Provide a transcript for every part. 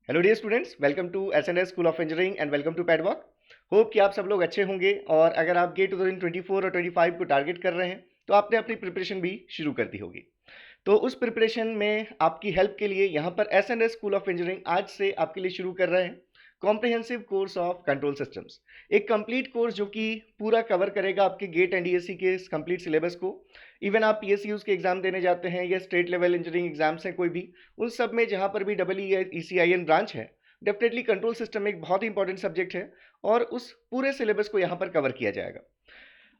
Hello dear students, welcome to SNS school of engineering and welcome to पैडवॉक। Hope कि आप सब लोग अच्छे होंगे और अगर आप गेट 2024 और 25 को टारगेट कर रहे हैं तो आपने अपनी प्रिपरेशन भी शुरू कर दी होगी। तो उस प्रिपरेशन में आपकी हेल्प के लिए यहाँ पर एसएनएस स्कूल ऑफ इंजीनियरिंग आज से आपके लिए शुरू कर रहे हैं comprehensive course of control systems. एक कंप्लीट कोर्स जो कि पूरा कवर करेगा आपके गेट एंड डीएससी के कंप्लीट सिलेबस को। इवन आप पीएसयूज के एग्जाम देने जाते हैं या स्टेट लेवल इंजीनियरिंग एग्जाम्स हैं कोई भी, उन सब में जहाँ पर भी डबल ईसीआईएन ब्रांच है, डेफिनेटली कंट्रोल सिस्टम एक बहुत ही इंपॉर्टेंट सब्जेक्ट है और उस पूरे सिलेबस को यहाँ पर कवर किया जाएगा।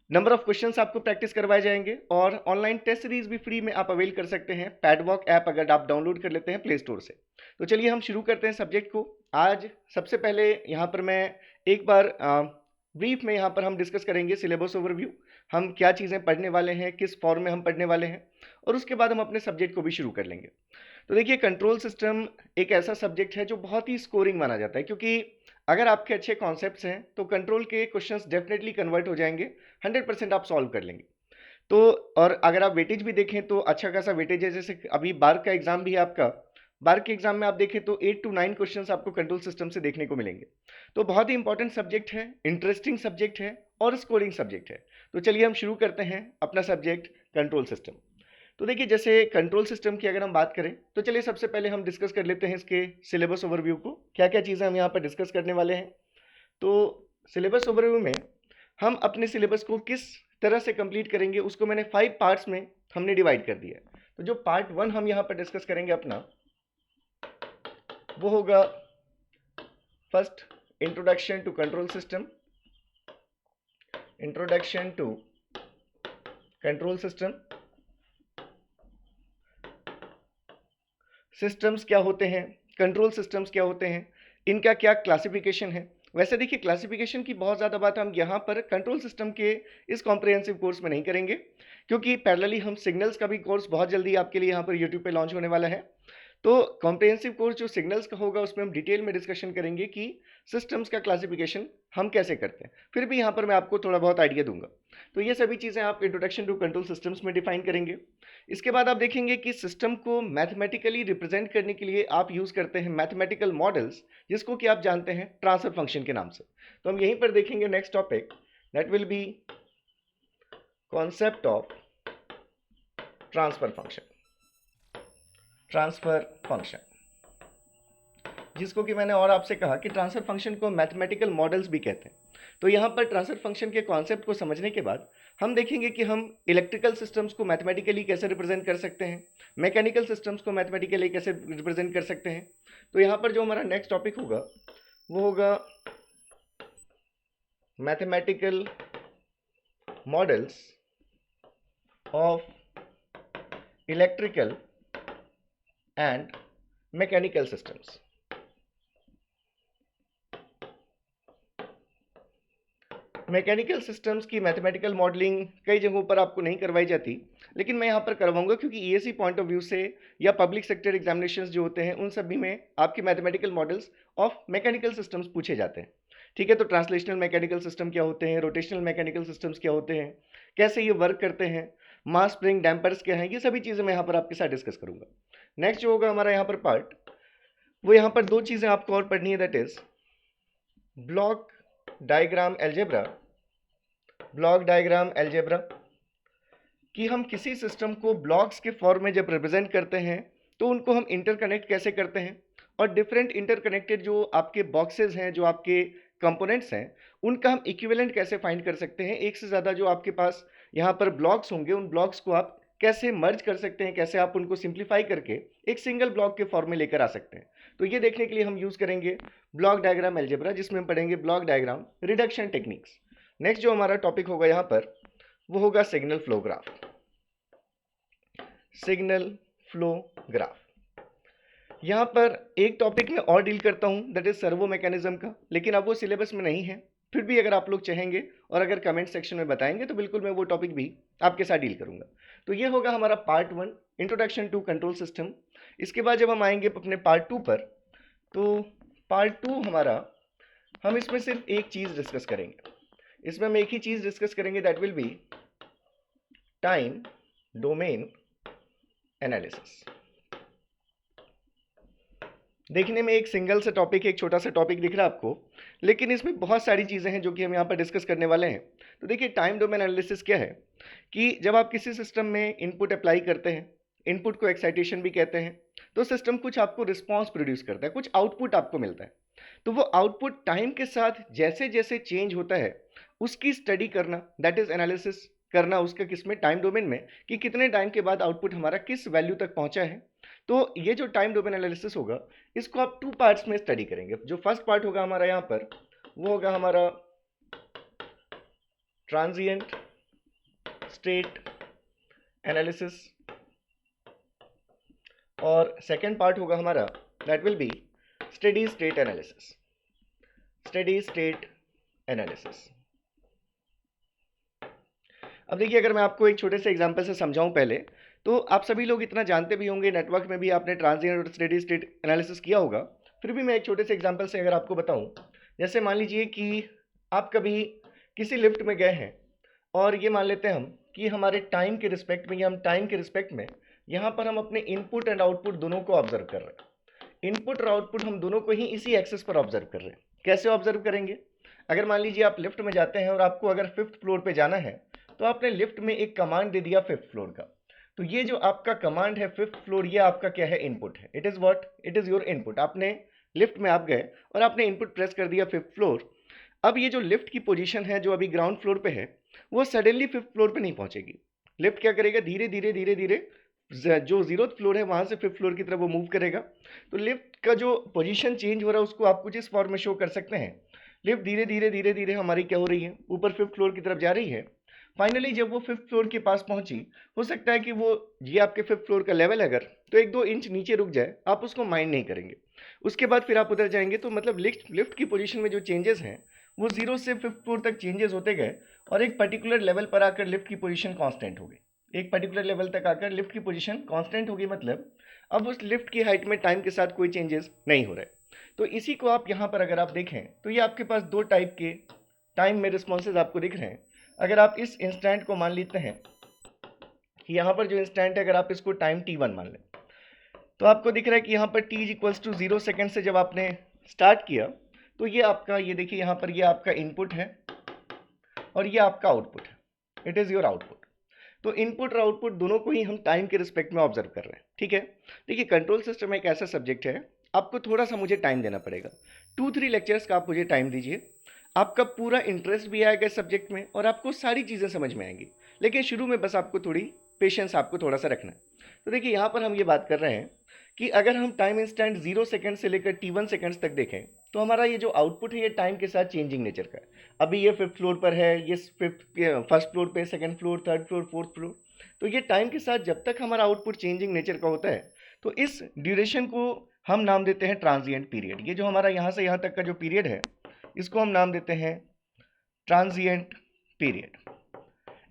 नंबर ऑफ क्वेश्चंस आपको प्रैक्टिस करवाए जाएंगे और ऑनलाइन टेस्ट सीरीज भी फ्री में आप अवेल कर सकते हैं पैडवॉक ऐप अगर आप डाउनलोड कर लेते हैं प्ले स्टोर से। तो चलिए हम शुरू करते हैं सब्जेक्ट को। आज सबसे पहले यहाँ पर मैं एक बार ब्रीफ में यहाँ पर हम डिस्कस करेंगे सिलेबस ओवरव्यू, हम क्या चीज़ें पढ़ने वाले हैं, किस फॉर्म में हम पढ़ने वाले हैं, और उसके बाद हम अपने सब्जेक्ट को भी शुरू कर लेंगे। तो देखिए, कंट्रोल सिस्टम एक ऐसा सब्जेक्ट है जो बहुत ही स्कोरिंग माना जाता है, क्योंकि अगर आपके अच्छे कॉन्सेप्ट्स हैं तो कंट्रोल के क्वेश्चंस डेफिनेटली कन्वर्ट हो जाएंगे, 100% आप सॉल्व कर लेंगे। तो और अगर आप वेटेज भी देखें तो अच्छा खासा वेटेज है। जैसे अभी बार का एग्जाम भी है आपका, बार के एग्जाम में आप देखें तो 8 to 9 क्वेश्चंस आपको कंट्रोल सिस्टम से देखने को मिलेंगे। तो बहुत ही इंपॉर्टेंट सब्जेक्ट है, इंटरेस्टिंग सब्जेक्ट है और स्कोरिंग सब्जेक्ट है। तो चलिए हम शुरू करते हैं अपना सब्जेक्ट कंट्रोल सिस्टम। तो देखिए, जैसे कंट्रोल सिस्टम की अगर हम बात करें तो चलिए सबसे पहले हम डिस्कस कर लेते हैं इसके सिलेबस ओवरव्यू को, क्या क्या चीज़ें हम यहाँ पर डिस्कस करने वाले हैं। तो सिलेबस ओवरव्यू में हम अपने सिलेबस को किस तरह से कंप्लीट करेंगे उसको मैंने 5 पार्ट्स में हमने डिवाइड कर दिया है। तो जो पार्ट 1 हम यहाँ पर डिस्कस करेंगे अपना, वो होगा first introduction to control system. Introduction to control system, systems क्या होते हैं, कंट्रोल सिस्टम्स क्या होते हैं, इनका क्या क्लासिफिकेशन है। वैसे देखिए, क्लासिफिकेशन की बहुत ज़्यादा बात हम यहाँ पर कंट्रोल सिस्टम के इस कॉम्प्रिहेंसिव कोर्स में नहीं करेंगे, क्योंकि पैरेलली हम सिग्नल्स का भी कोर्स बहुत जल्दी आपके लिए यहाँ पर यूट्यूब पे लॉन्च होने वाला है। तो कॉम्प्रिहेंसिव कोर्स जो सिग्नल्स का होगा उसमें हम डिटेल में डिस्कशन करेंगे कि सिस्टम्स का क्लासिफिकेशन हम कैसे करते हैं। फिर भी यहाँ पर मैं आपको थोड़ा बहुत आइडिया दूंगा। तो ये सभी चीज़ें आप इंट्रोडक्शन टू कंट्रोल सिस्टम्स में डिफाइन करेंगे। इसके बाद आप देखेंगे कि सिस्टम को मैथमेटिकली रिप्रेजेंट करने के लिए आप यूज़ करते हैं मैथमेटिकल मॉडल्स, जिसको कि आप जानते हैं ट्रांसफर फंक्शन के नाम से। तो हम यहीं पर देखेंगे next topic, that will be concept of transfer function. Transfer function, जिसको कि मैंने और आपसे कहा कि ट्रांसफर फंक्शन को मैथमेटिकल मॉडल्स भी कहते हैं। तो यहाँ पर ट्रांसफर फंक्शन के कॉन्सेप्ट को समझने के बाद हम देखेंगे कि हम इलेक्ट्रिकल सिस्टम्स को मैथमेटिकली कैसे रिप्रेजेंट कर सकते हैं, मैकेनिकल सिस्टम्स को मैथमेटिकली कैसे रिप्रेजेंट कर सकते हैं। तो यहाँ पर जो हमारा नेक्स्ट टॉपिक होगा वो होगा mathematical models of electrical and mechanical systems. Mechanical systems की मैथमेटिकल मॉडलिंग कई जगहों पर आपको नहीं करवाई जाती, लेकिन मैं यहाँ पर करवाऊंगा, क्योंकि ईएससी पॉइंट ऑफ व्यू से या पब्लिक सेक्टर एग्जामिनेशंस जो होते हैं उन सभी में आपके mathematical models of mechanical systems पूछे जाते हैं। ठीक है, तो ट्रांसलेशनल मैकेनिकल सिस्टम क्या होते हैं, रोटेशनल मैकेनिकल सिस्टम्स क्या होते हैं, कैसे ये वर्क करते हैं, मास स्प्रिंग डैम्पर्स क्या हैं, ये सभी चीज़ें मैं यहाँ पर आपके साथ डिस्कस करूंगा। नेक्स्ट जो होगा हमारा यहाँ पर पार्ट, वो यहाँ पर 2 चीज़ें आपको और पढ़नी है, that is block diagram algebra. Block diagram algebra कि हम किसी सिस्टम को ब्लॉक्स के फॉर्म में जब रिप्रेजेंट करते हैं तो उनको हम इंटरकनेक्ट कैसे करते हैं, और डिफरेंट इंटरकनेक्टेड जो आपके बॉक्सेस हैं, जो आपके कंपोनेंट्स हैं, उनका हम इक्विवेलेंट कैसे फाइंड कर सकते हैं। एक से ज़्यादा जो आपके पास यहाँ पर ब्लॉक्स होंगे, उन ब्लॉक्स को आप कैसे मर्ज कर सकते हैं, कैसे आप उनको सिंप्लीफाई करके एक सिंगल ब्लॉक के फॉर्म में लेकर आ सकते हैं। तो ये देखने के लिए हम यूज़ करेंगे ब्लॉक डायग्राम एल्जेब्रा, जिसमें हम पढ़ेंगे block diagram reduction techniques. Next जो हमारा टॉपिक होगा यहाँ पर वो होगा signal flow graph. Signal flow graph, यहाँ पर एक टॉपिक में और डील करता हूँ, दैट इज सर्वो मैकेनिज्म का, लेकिन अब वो सिलेबस में नहीं है। फिर भी अगर आप लोग चाहेंगे और अगर कमेंट सेक्शन में बताएंगे तो बिल्कुल मैं वो टॉपिक भी आपके साथ डील करूंगा। तो ये होगा हमारा part 1, introduction to control system. इसके बाद जब हम आएंगे अपने पार्ट 2 पर, तो पार्ट 2 हमारा, हम इसमें सिर्फ एक चीज़ डिस्कस करेंगे। इसमें हम एक ही चीज़ डिस्कस करेंगे, that will B time domain analysis. देखने में एक सिंगल सा टॉपिक, एक छोटा सा टॉपिक दिख रहा है आपको, लेकिन इसमें बहुत सारी चीज़ें हैं जो कि हम यहाँ पर डिस्कस करने वाले हैं। तो देखिए, टाइम डोमेन एनालिसिस क्या है कि जब आप किसी सिस्टम में इनपुट अप्लाई करते हैं, इनपुट को एक्साइटेशन भी कहते हैं, तो सिस्टम कुछ आपको रिस्पॉन्स प्रोड्यूस करता है, कुछ आउटपुट आपको मिलता है। तो वो आउटपुट टाइम के साथ जैसे जैसे चेंज होता है उसकी स्टडी करना, दैट इज एनालिसिस करना उसका, किसमें, टाइम डोमेन में, कि कितने टाइम के बाद आउटपुट हमारा किस वैल्यू तक पहुंचा है। तो ये जो टाइम डोमेन एनालिसिस होगा, इसको आप 2 पार्ट्स में स्टडी करेंगे। जो फर्स्ट पार्ट होगा हमारा यहाँ पर, वो होगा हमारा ट्रांजिएंट स्टेट एनालिसिस, और सेकेंड पार्ट होगा हमारा, that will be steady state analysis. Steady state analysis. अब देखिए, अगर मैं आपको एक छोटे से एग्जांपल से समझाऊं पहले, तो आप सभी लोग इतना जानते भी होंगे, नेटवर्क में भी आपने ट्रांजिएंट और स्टेडी स्टेट एनालिसिस किया होगा। फिर भी मैं एक छोटे से एग्जांपल से अगर आपको बताऊं, जैसे मान लीजिए कि आप कभी किसी लिफ्ट में गए हैं, और ये मान लेते हैं हम कि हमारे टाइम के रिस्पेक्ट में, या हम टाइम के रिस्पेक्ट में यहाँ पर हम अपने इनपुट एंड आउटपुट दोनों को ऑब्जर्व कर रहे हैं। इनपुट और आउटपुट हम दोनों को ही इसी एक्सेस पर ऑब्जर्व कर रहे हैं। कैसे ऑब्जर्व करेंगे? अगर मान लीजिए आप लिफ्ट में जाते हैं और आपको अगर 5th फ्लोर पे जाना है, तो आपने लिफ्ट में एक कमांड दे दिया 5th फ्लोर का। तो ये जो आपका कमांड है 5th फ्लोर, ये आपका क्या है? इनपुट है। It is what? It is your input. आपने लिफ्ट में आप गए और आपने इनपुट प्रेस कर दिया 5th फ्लोर। अब ये जो लिफ्ट की पोजीशन है जो अभी ग्राउंड फ्लोर पे है, वो सडनली 5th फ्लोर पे नहीं पहुंचेगी। लिफ्ट क्या करेगा? धीरे धीरे धीरे धीरे जो 0th फ्लोर है वहां से 5th फ्लोर की तरफ वो मूव करेगा। तो लिफ्ट का जो पोजीशन चेंज हो रहा है उसको आप कुछ इस फॉर्म में शो कर सकते हैं। लिफ्ट धीरे धीरे धीरे धीरे हमारी क्या हो रही है? ऊपर 5th फ्लोर की तरफ जा रही है। फाइनली जब वो 5th फ्लोर के पास पहुंची, हो सकता है कि वो, ये आपके 5th फ्लोर का लेवल अगर तो 1-2 इंच नीचे रुक जाए, आप उसको माइंड नहीं करेंगे। उसके बाद फिर आप उधर जाएंगे, तो मतलब लिफ्ट की पोजीशन में जो चेंजेस हैं वो 0 से 5th फ्लोर तक चेंजेस होते गए, और एक पर्टिकुलर लेवल पर आकर लिफ्ट की पोजीशन कांस्टेंट हो गई। एक पर्टिकुलर लेवल तक आकर लिफ्ट की पोजीशन कांस्टेंट हो गई, मतलब अब उस लिफ्ट की हाइट में टाइम के साथ कोई चेंजेस नहीं हो रहे। तो इसी को आप यहाँ पर अगर आप देखें, तो ये आपके पास 2 टाइप के टाइम में रिस्पॉन्सेज आपको दिख रहे हैं। अगर आप इस इंस्टेंट को मान लेते हैं कि यहाँ पर जो इंस्टेंट है, अगर आप इसको टाइम t1 मान लें, तो आपको दिख रहा है कि यहाँ पर t इक्वल्स टू 0 सेकेंड से जब आपने स्टार्ट किया, तो ये आपका, ये देखिए यहाँ पर, ये आपका इनपुट है और ये आपका आउटपुट है। It is your output. तो इनपुट और आउटपुट दोनों को ही हम टाइम के रिस्पेक्ट में ऑब्जर्व कर रहे हैं। ठीक है। देखिए, कंट्रोल सिस्टम एक ऐसा सब्जेक्ट है, आपको थोड़ा सा मुझे टाइम देना पड़ेगा। 2-3 लेक्चर्स का आप मुझे टाइम दीजिए, आपका पूरा इंटरेस्ट भी आएगा इस सब्जेक्ट में और आपको सारी चीज़ें समझ में आएंगी। लेकिन शुरू में बस आपको थोड़ी पेशेंस, आपको थोड़ा सा रखना है। तो देखिए, यहाँ पर हम ये बात कर रहे हैं कि अगर हम टाइम इंस्टेंट 0 सेकेंड से लेकर t1 सेकेंड्स तक देखें, तो हमारा ये जो आउटपुट है ये टाइम के साथ चेंजिंग नेचर का है। अभी ये 5th फ्लोर पर है, ये फर्स्ट फ्लोर पे, 2nd floor, 3rd floor, 4th floor. तो ये टाइम के साथ जब तक हमारा आउटपुट चेंजिंग नेचर का होता है, तो इस ड्यूरेशन को हम नाम देते हैं ट्रांजिएंट पीरियड। ये जो हमारा यहाँ से यहाँ तक का जो पीरियड है, इसको हम नाम देते हैं ट्रांजिएंट पीरियड।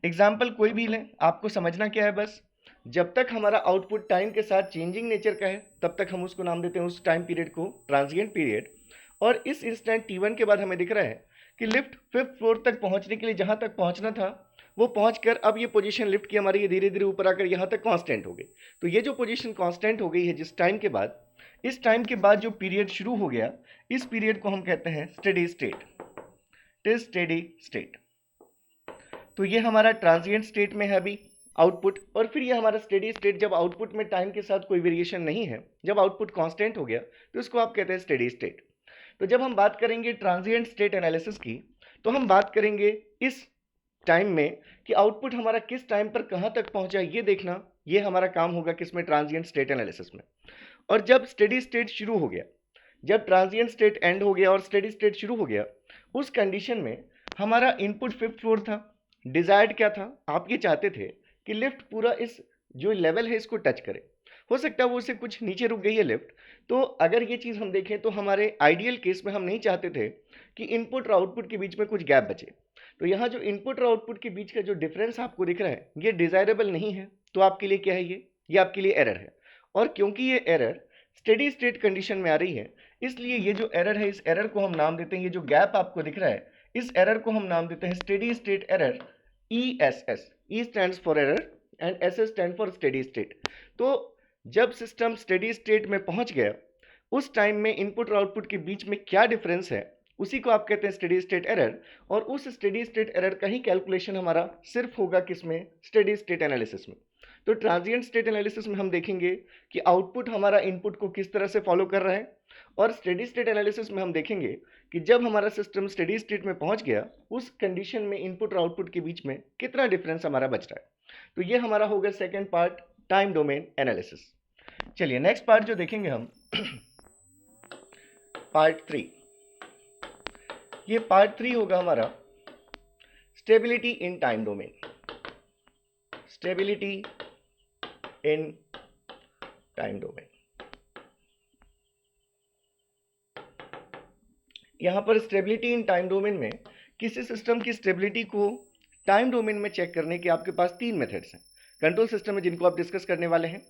एग्जाम्पल कोई भी लें, आपको समझना क्या है, बस जब तक हमारा आउटपुट टाइम के साथ चेंजिंग नेचर का है, तब तक हम उसको नाम देते हैं, उस टाइम पीरियड को, ट्रांजिएंट पीरियड। और इस इंस्टेंट t1 के बाद हमें दिख रहा है कि लिफ्ट 5th फ्लोर तक पहुंचने के लिए जहां तक पहुंचना था, वो पहुंचकर अब ये पोजीशन लिफ्ट की हमारी ये धीरे धीरे ऊपर आकर यहाँ तक कांस्टेंट हो गई। तो ये जो पोजीशन कांस्टेंट हो गई है जिस टाइम के बाद, इस टाइम के बाद जो पीरियड शुरू हो गया, इस पीरियड को हम कहते हैं steady state. Till steady state. तो ये हमारा ट्रांजिएंट स्टेट में है अभी आउटपुट, और फिर ये हमारा स्टेडी स्टेट, जब आउटपुट में टाइम के साथ कोई वेरिएशन नहीं है, जब आउटपुट कांस्टेंट हो गया, तो इसको आप कहते हैं स्टेडी स्टेट। तो जब हम बात करेंगे ट्रांजिएंट स्टेट एनालिसिस की, तो हम बात करेंगे इस टाइम में कि आउटपुट हमारा किस टाइम पर कहाँ तक पहुंचा, ये देखना, ये हमारा काम होगा किसमें? ट्रांजिएंट स्टेट एनालिसिस में। और जब स्टेडी स्टेट शुरू हो गया, जब ट्रांजिएंट स्टेट एंड हो गया और स्टेडी स्टेट शुरू हो गया, उस कंडीशन में हमारा इनपुट 5th फ्लोर था। डिजायर्ड क्या था? आप ये चाहते थे कि लिफ्ट पूरा इस जो लेवल है इसको टच करे। हो सकता है वो उससे कुछ नीचे रुक गई है लिफ्ट। तो अगर ये चीज़ हम देखें, तो हमारे आइडियल केस में हम नहीं चाहते थे कि इनपुट और आउटपुट के बीच में कुछ गैप बचे। तो यहाँ जो इनपुट और आउटपुट के बीच का जो डिफरेंस आपको दिख रहा है, ये डिजायरेबल नहीं है। तो आपके लिए क्या है? ये आपके लिए एरर है। और क्योंकि ये एरर स्टेडी स्टेट कंडीशन में आ रही है, इसलिए ये जो एरर है, इस एरर को हम नाम देते हैं, ये जो गैप आपको दिख रहा है, इस एरर को हम नाम देते हैं steady state error, ESS। E stands for error and SS stand for steady state. तो जब सिस्टम स्टेडी स्टेट में पहुंच गया, उस टाइम में इनपुट और आउटपुट के बीच में क्या डिफरेंस है, उसी को आप कहते हैं स्टेडी स्टेट एरर। और उस स्टेडी स्टेट एरर का ही कैलकुलेशन हमारा सिर्फ होगा किसमें, स्टेडी स्टेट एनालिसिस में। तो ट्रांजिएंट स्टेट एनालिसिस में हम देखेंगे कि आउटपुट हमारा इनपुट को किस तरह से फॉलो कर रहा है, और स्टेडी स्टेट एनालिसिस में हम देखेंगे कि जब हमारा सिस्टम स्टेडी स्टेट में पहुंच गया, उस कंडीशन में इनपुट और आउटपुट के बीच में कितना डिफरेंस हमारा बच रहा है। तो ये हमारा होगा second part, time domain analysis. चलिए नेक्स्ट पार्ट जो देखेंगे हम पार्ट 3। ये पार्ट 3 होगा हमारा stability in time domain. Stability in time domain. यहां पर स्टेबिलिटी इन टाइम डोमेन में किसी सिस्टम की स्टेबिलिटी को टाइम डोमेन में चेक करने के आपके पास 3 मेथड्स हैं कंट्रोल सिस्टम में, जिनको आप डिस्कस करने वाले हैं।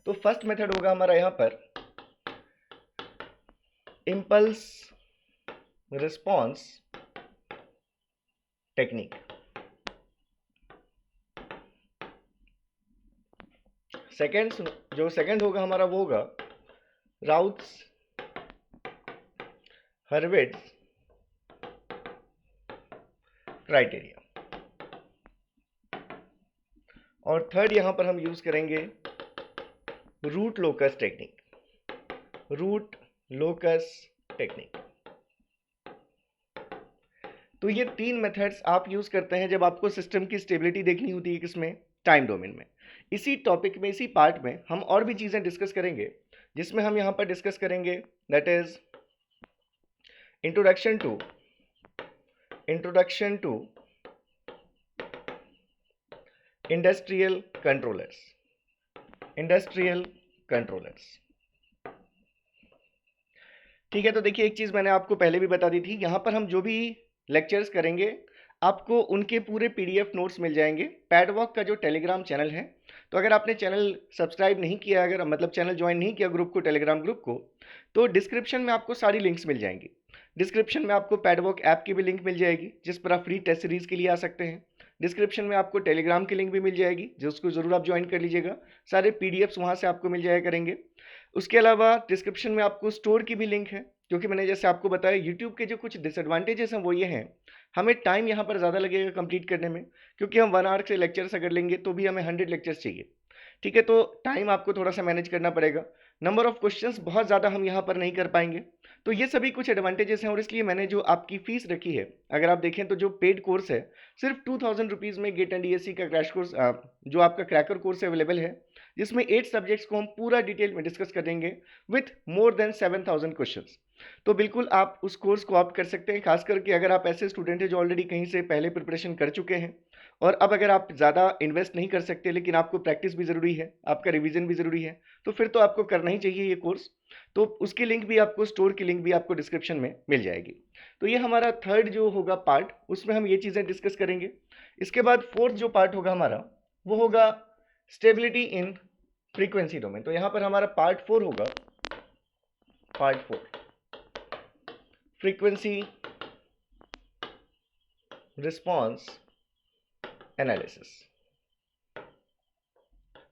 तो फर्स्ट मेथड होगा हमारा यहां पर इम्पल्स रिस्पॉन्स टेक्निक। जो सेकंड होगा हमारा वो होगा राउथ्स हर्विट्ज क्राइटेरिया। और थर्ड यहां पर हम यूज करेंगे root locus technique. Root locus technique. तो ये 3 मेथड्स आप यूज करते हैं जब आपको सिस्टम की स्टेबिलिटी देखनी होती है, किसमें, टाइम डोमेन में। इसी टॉपिक में, इसी पार्ट में हम और भी चीजें डिस्कस करेंगे, जिसमें हम यहां पर डिस्कस करेंगे that is introduction to industrial controllers. ठीक है, तो देखिए एक चीज मैंने आपको पहले भी बता दी थी, यहां पर हम जो भी लेक्चर्स करेंगे आपको उनके पूरे पीडीएफ नोट्स मिल जाएंगे पैडवॉक का जो टेलीग्राम चैनल है। तो अगर आपने चैनल सब्सक्राइब नहीं किया, अगर मतलब चैनल ज्वाइन नहीं किया ग्रुप को, टेलीग्राम ग्रुप को, तो डिस्क्रिप्शन में आपको सारी लिंक्स मिल जाएंगी। डिस्क्रिप्शन में आपको पैडवॉक ऐप की भी लिंक मिल जाएगी, जिस पर आप फ्री टेस्ट सीरीज के लिए आ सकते हैं। डिस्क्रिप्शन में आपको टेलीग्राम की लिंक भी मिल जाएगी, जिसको जरूर आप ज्वाइन कर लीजिएगा। सारे पीडीएफ्स वहां से आपको मिल जाया करेंगे। उसके अलावा डिस्क्रिप्शन में आपको स्टोर की भी लिंक है, क्योंकि मैंने जैसे आपको बताया यूट्यूब के जो कुछ डिसएडवांटेजेस हैं वो ये हैं, हमें टाइम यहाँ पर ज़्यादा लगेगा कंप्लीट करने में, क्योंकि हम 1 आवर से लेक्चर्स अगर लेंगे तो भी हमें 100 लेक्चर्स चाहिए। ठीक है, तो टाइम आपको थोड़ा सा मैनेज करना पड़ेगा। नंबर ऑफ क्वेश्चंस बहुत ज़्यादा हम यहाँ पर नहीं कर पाएंगे। तो ये सभी कुछ एडवांटेजेस हैं, और इसलिए मैंने जो आपकी फीस रखी है, अगर आप देखें तो जो पेड कोर्स है सिर्फ 2000 रुपीज़ में गेट एंड DSC का क्रैश कोर्स, जो आपका क्रैकर कोर्स अवेलेबल है, जिसमें 8 सब्जेक्ट्स को हम पूरा डिटेल में डिस्कस करेंगे विथ मोर देन 7000 क्वेश्चंस। तो बिल्कुल आप उस कोर्स को ऑप्ट कर सकते हैं, खास करके अगर आप ऐसे स्टूडेंट हैं जो ऑलरेडी कहीं से पहले प्रिपरेशन कर चुके हैं, और अब अगर आप ज़्यादा इन्वेस्ट नहीं कर सकते लेकिन आपको प्रैक्टिस भी ज़रूरी है, आपका रिवीजन भी ज़रूरी है, तो फिर तो आपको करना ही चाहिए ये कोर्स। तो उसकी लिंक भी आपको, स्टोर की लिंक भी आपको डिस्क्रिप्शन में मिल जाएगी। तो ये हमारा थर्ड जो होगा पार्ट, उसमें हम ये चीज़ें डिस्कस करेंगे। इसके बाद फोर्थ जो पार्ट होगा हमारा, वो होगा स्टेबिलिटी इन फ्रीक्वेंसी डोमेन। तो यहाँ पर हमारा पार्ट 4 होगा, पार्ट 4 फ्रीक्वेंसी रिस्पॉन्स एनालिसिस।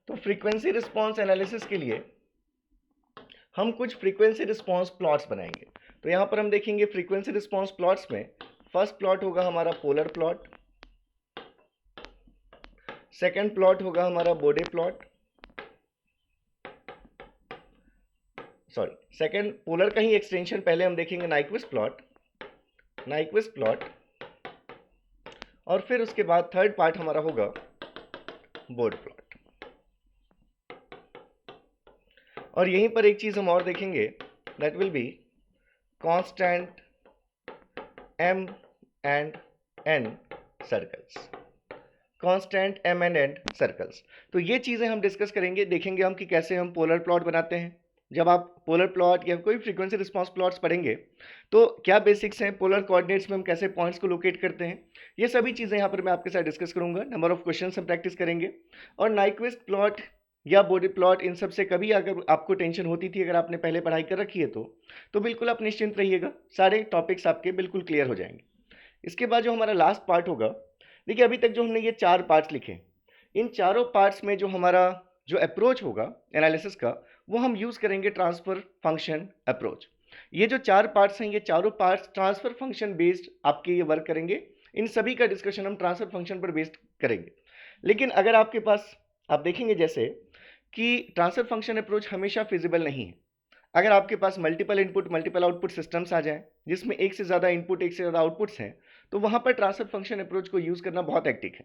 तो फ्रीक्वेंसी रिस्पॉन्स एनालिसिस के लिए हम कुछ फ्रीक्वेंसी रिस्पॉन्स प्लॉट्स बनाएंगे। तो यहां पर हम देखेंगे फ्रीक्वेंसी रिस्पॉन्स प्लॉट्स में फर्स्ट प्लॉट होगा हमारा पोलर प्लॉट, सेकंड प्लॉट होगा हमारा बोडे प्लॉट, सेकंड पोलर का ही एक्सटेंशन पहले हम देखेंगे नाइक्विस्ट प्लॉट, और फिर उसके बाद थर्ड पार्ट हमारा होगा बोर्ड प्लॉट। और यहीं पर एक चीज हम और देखेंगे, that will be constant M and N circles. Constant M and N circles. तो ये चीजें हम डिस्कस करेंगे, देखेंगे हम कि कैसे हम पोलर प्लॉट बनाते हैं। जब आप पोलर प्लॉट या कोई फ्रीक्वेंसी रिस्पांस प्लॉट्स पढ़ेंगे तो क्या बेसिक्स हैं, पोलर कोऑर्डिनेट्स में हम कैसे पॉइंट्स को लोकेट करते हैं, ये सभी चीज़ें यहाँ पर मैं आपके साथ डिस्कस करूंगा। नंबर ऑफ क्वेश्चंस हम प्रैक्टिस करेंगे। और नाइक्विस्ट प्लॉट या बॉडी प्लॉट, इन सब से कभी अगर आपको टेंशन होती थी, अगर आपने पहले पढ़ाई कर रखी है तो बिल्कुल आप निश्चिंत रहिएगा, सारे टॉपिक्स आपके बिल्कुल क्लियर हो जाएंगे। इसके बाद जो हमारा लास्ट पार्ट होगा, देखिए अभी तक जो हमने ये 4 पार्ट्स लिखे, इन चारों पार्ट्स में जो हमारा जो अप्रोच होगा एनालिसिस का, वो हम यूज़ करेंगे ट्रांसफ़र फंक्शन अप्रोच। ये जो 4 पार्ट्स हैं, ये चारों पार्ट्स ट्रांसफ़र फंक्शन बेस्ड आपके ये वर्क करेंगे। इन सभी का डिस्कशन हम ट्रांसफ़र फंक्शन पर बेस्ड करेंगे। लेकिन अगर आपके पास, आप देखेंगे जैसे कि ट्रांसफ़र फंक्शन अप्रोच हमेशा फिजिबल नहीं है। अगर आपके पास multiple input multiple output systems आ जाएं जिसमें एक से ज़्यादा इनपुट एक से ज़्यादा आउटपुट्स हैं, तो वहाँ पर ट्रांसफर फंक्शन अप्रोच को यूज़ करना बहुत हेक्टिक है।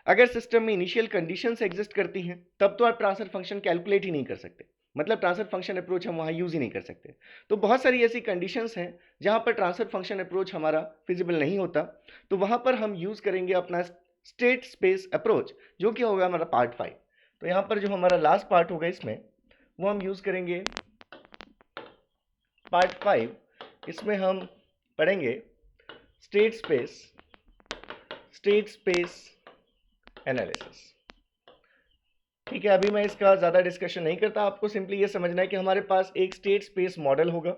अगर सिस्टम में इनिशियल कंडीशंस एग्जिस्ट करती हैं तब तो आप ट्रांसफर फंक्शन कैलकुलेट ही नहीं कर सकते, मतलब ट्रांसफर फंक्शन अप्रोच हम वहाँ यूज़ ही नहीं कर सकते। तो बहुत सारी ऐसी कंडीशंस हैं जहाँ पर ट्रांसफर फंक्शन अप्रोच हमारा फिजिबल नहीं होता, तो वहाँ पर हम यूज़ करेंगे अपना स्टेट स्पेस अप्रोच, जो कि होगा हमारा पार्ट 5। तो यहाँ पर जो हमारा लास्ट पार्ट होगा इसमें, वो हम यूज़ करेंगे पार्ट 5। इसमें हम पढ़ेंगे स्टेट स्पेस एनालिसिस। ठीक है, अभी मैं इसका ज़्यादा डिस्कशन नहीं करता, आपको सिंपली ये समझना है कि हमारे पास एक स्टेट स्पेस मॉडल होगा।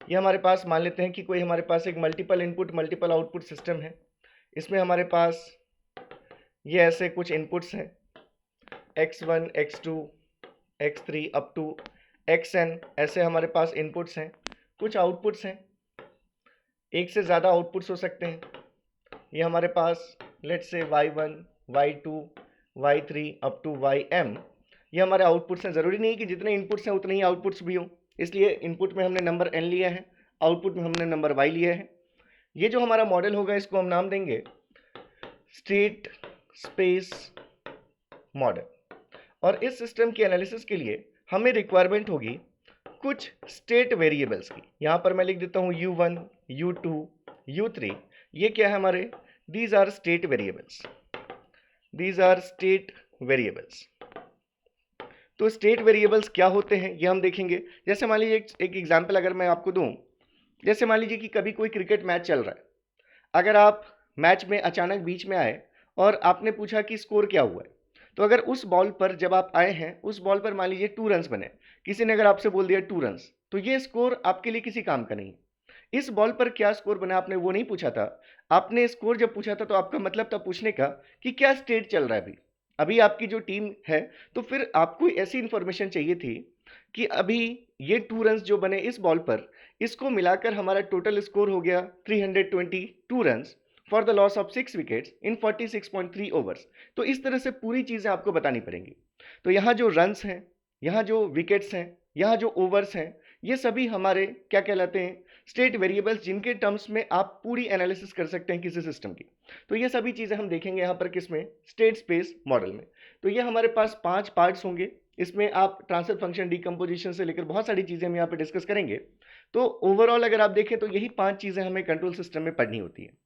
ये हमारे पास, मान लेते हैं कि कोई हमारे पास एक multiple input multiple output system है। इसमें हमारे पास ये ऐसे कुछ इनपुट्स हैं, x1 x2 x3 up to xn, ऐसे हमारे पास इनपुट्स हैं। कुछ आउटपुट्स हैं, एक से ज़्यादा आउटपुट्स हो सकते हैं। ये हमारे पास let's say y1 y2 y3 up to ym, ये हमारे आउटपुट्स हैं। ज़रूरी नहीं कि जितने इनपुट्स हैं उतने ही आउटपुट्स भी हों, इसलिए इनपुट में हमने नंबर n लिया है, आउटपुट में हमने नंबर y लिया है। ये जो हमारा मॉडल होगा इसको हम नाम देंगे स्टेट स्पेस मॉडल। और इस सिस्टम के एनालिसिस के लिए हमें रिक्वायरमेंट होगी कुछ स्टेट वेरिएबल्स की। यहाँ पर मैं लिख देता हूँ u1 u2 u3। ये क्या है हमारे, these are state variables, these are state variables. तो स्टेट वेरिएबल्स क्या होते हैं ये हम देखेंगे। जैसे मान लीजिए एक एग्जांपल अगर मैं आपको दूं, जैसे मान लीजिए कि कभी कोई क्रिकेट मैच चल रहा है, अगर आप मैच में अचानक बीच में आए और आपने पूछा कि स्कोर क्या हुआ है, तो अगर उस बॉल पर जब आप आए हैं, उस बॉल पर मान लीजिए 2 रन्स बने, किसी ने अगर आपसे बोल दिया 2 रन्स, तो ये स्कोर आपके लिए किसी काम का नहीं। इस बॉल पर क्या स्कोर बना आपने वो नहीं पूछा था, आपने स्कोर जब पूछा था तो आपका मतलब था पूछने का कि क्या स्टेट चल रहा है अभी, अभी आपकी जो टीम है। तो फिर आपको ऐसी इंफॉर्मेशन चाहिए थी कि अभी ये 2 रन्स जो बने इस बॉल पर, इसको मिलाकर हमारा टोटल स्कोर हो गया 322 runs for the loss of 6 wickets in 46.3 overs. तो इस तरह से पूरी चीज़ें आपको बतानी पड़ेंगी। तो यहाँ जो रन्स हैं, यहाँ जो विकेट्स हैं, यहाँ जो ओवर्स हैं, ये सभी हमारे क्या कहलाते हैं, स्टेट वेरिएबल्स, जिनके टर्म्स में आप पूरी एनालिसिस कर सकते हैं किसी सिस्टम की। तो ये सभी चीज़ें हम देखेंगे यहाँ पर किसमें, स्टेट स्पेस मॉडल में। तो ये हमारे पास 5 पार्ट्स होंगे, इसमें आप ट्रांसफर फंक्शन डीकम्पोजिशन से लेकर बहुत सारी चीज़ें हम यहाँ पर डिस्कस करेंगे। तो ओवरऑल अगर आप देखें तो यही 5 चीज़ें हमें कंट्रोल सिस्टम में पढ़नी होती हैं,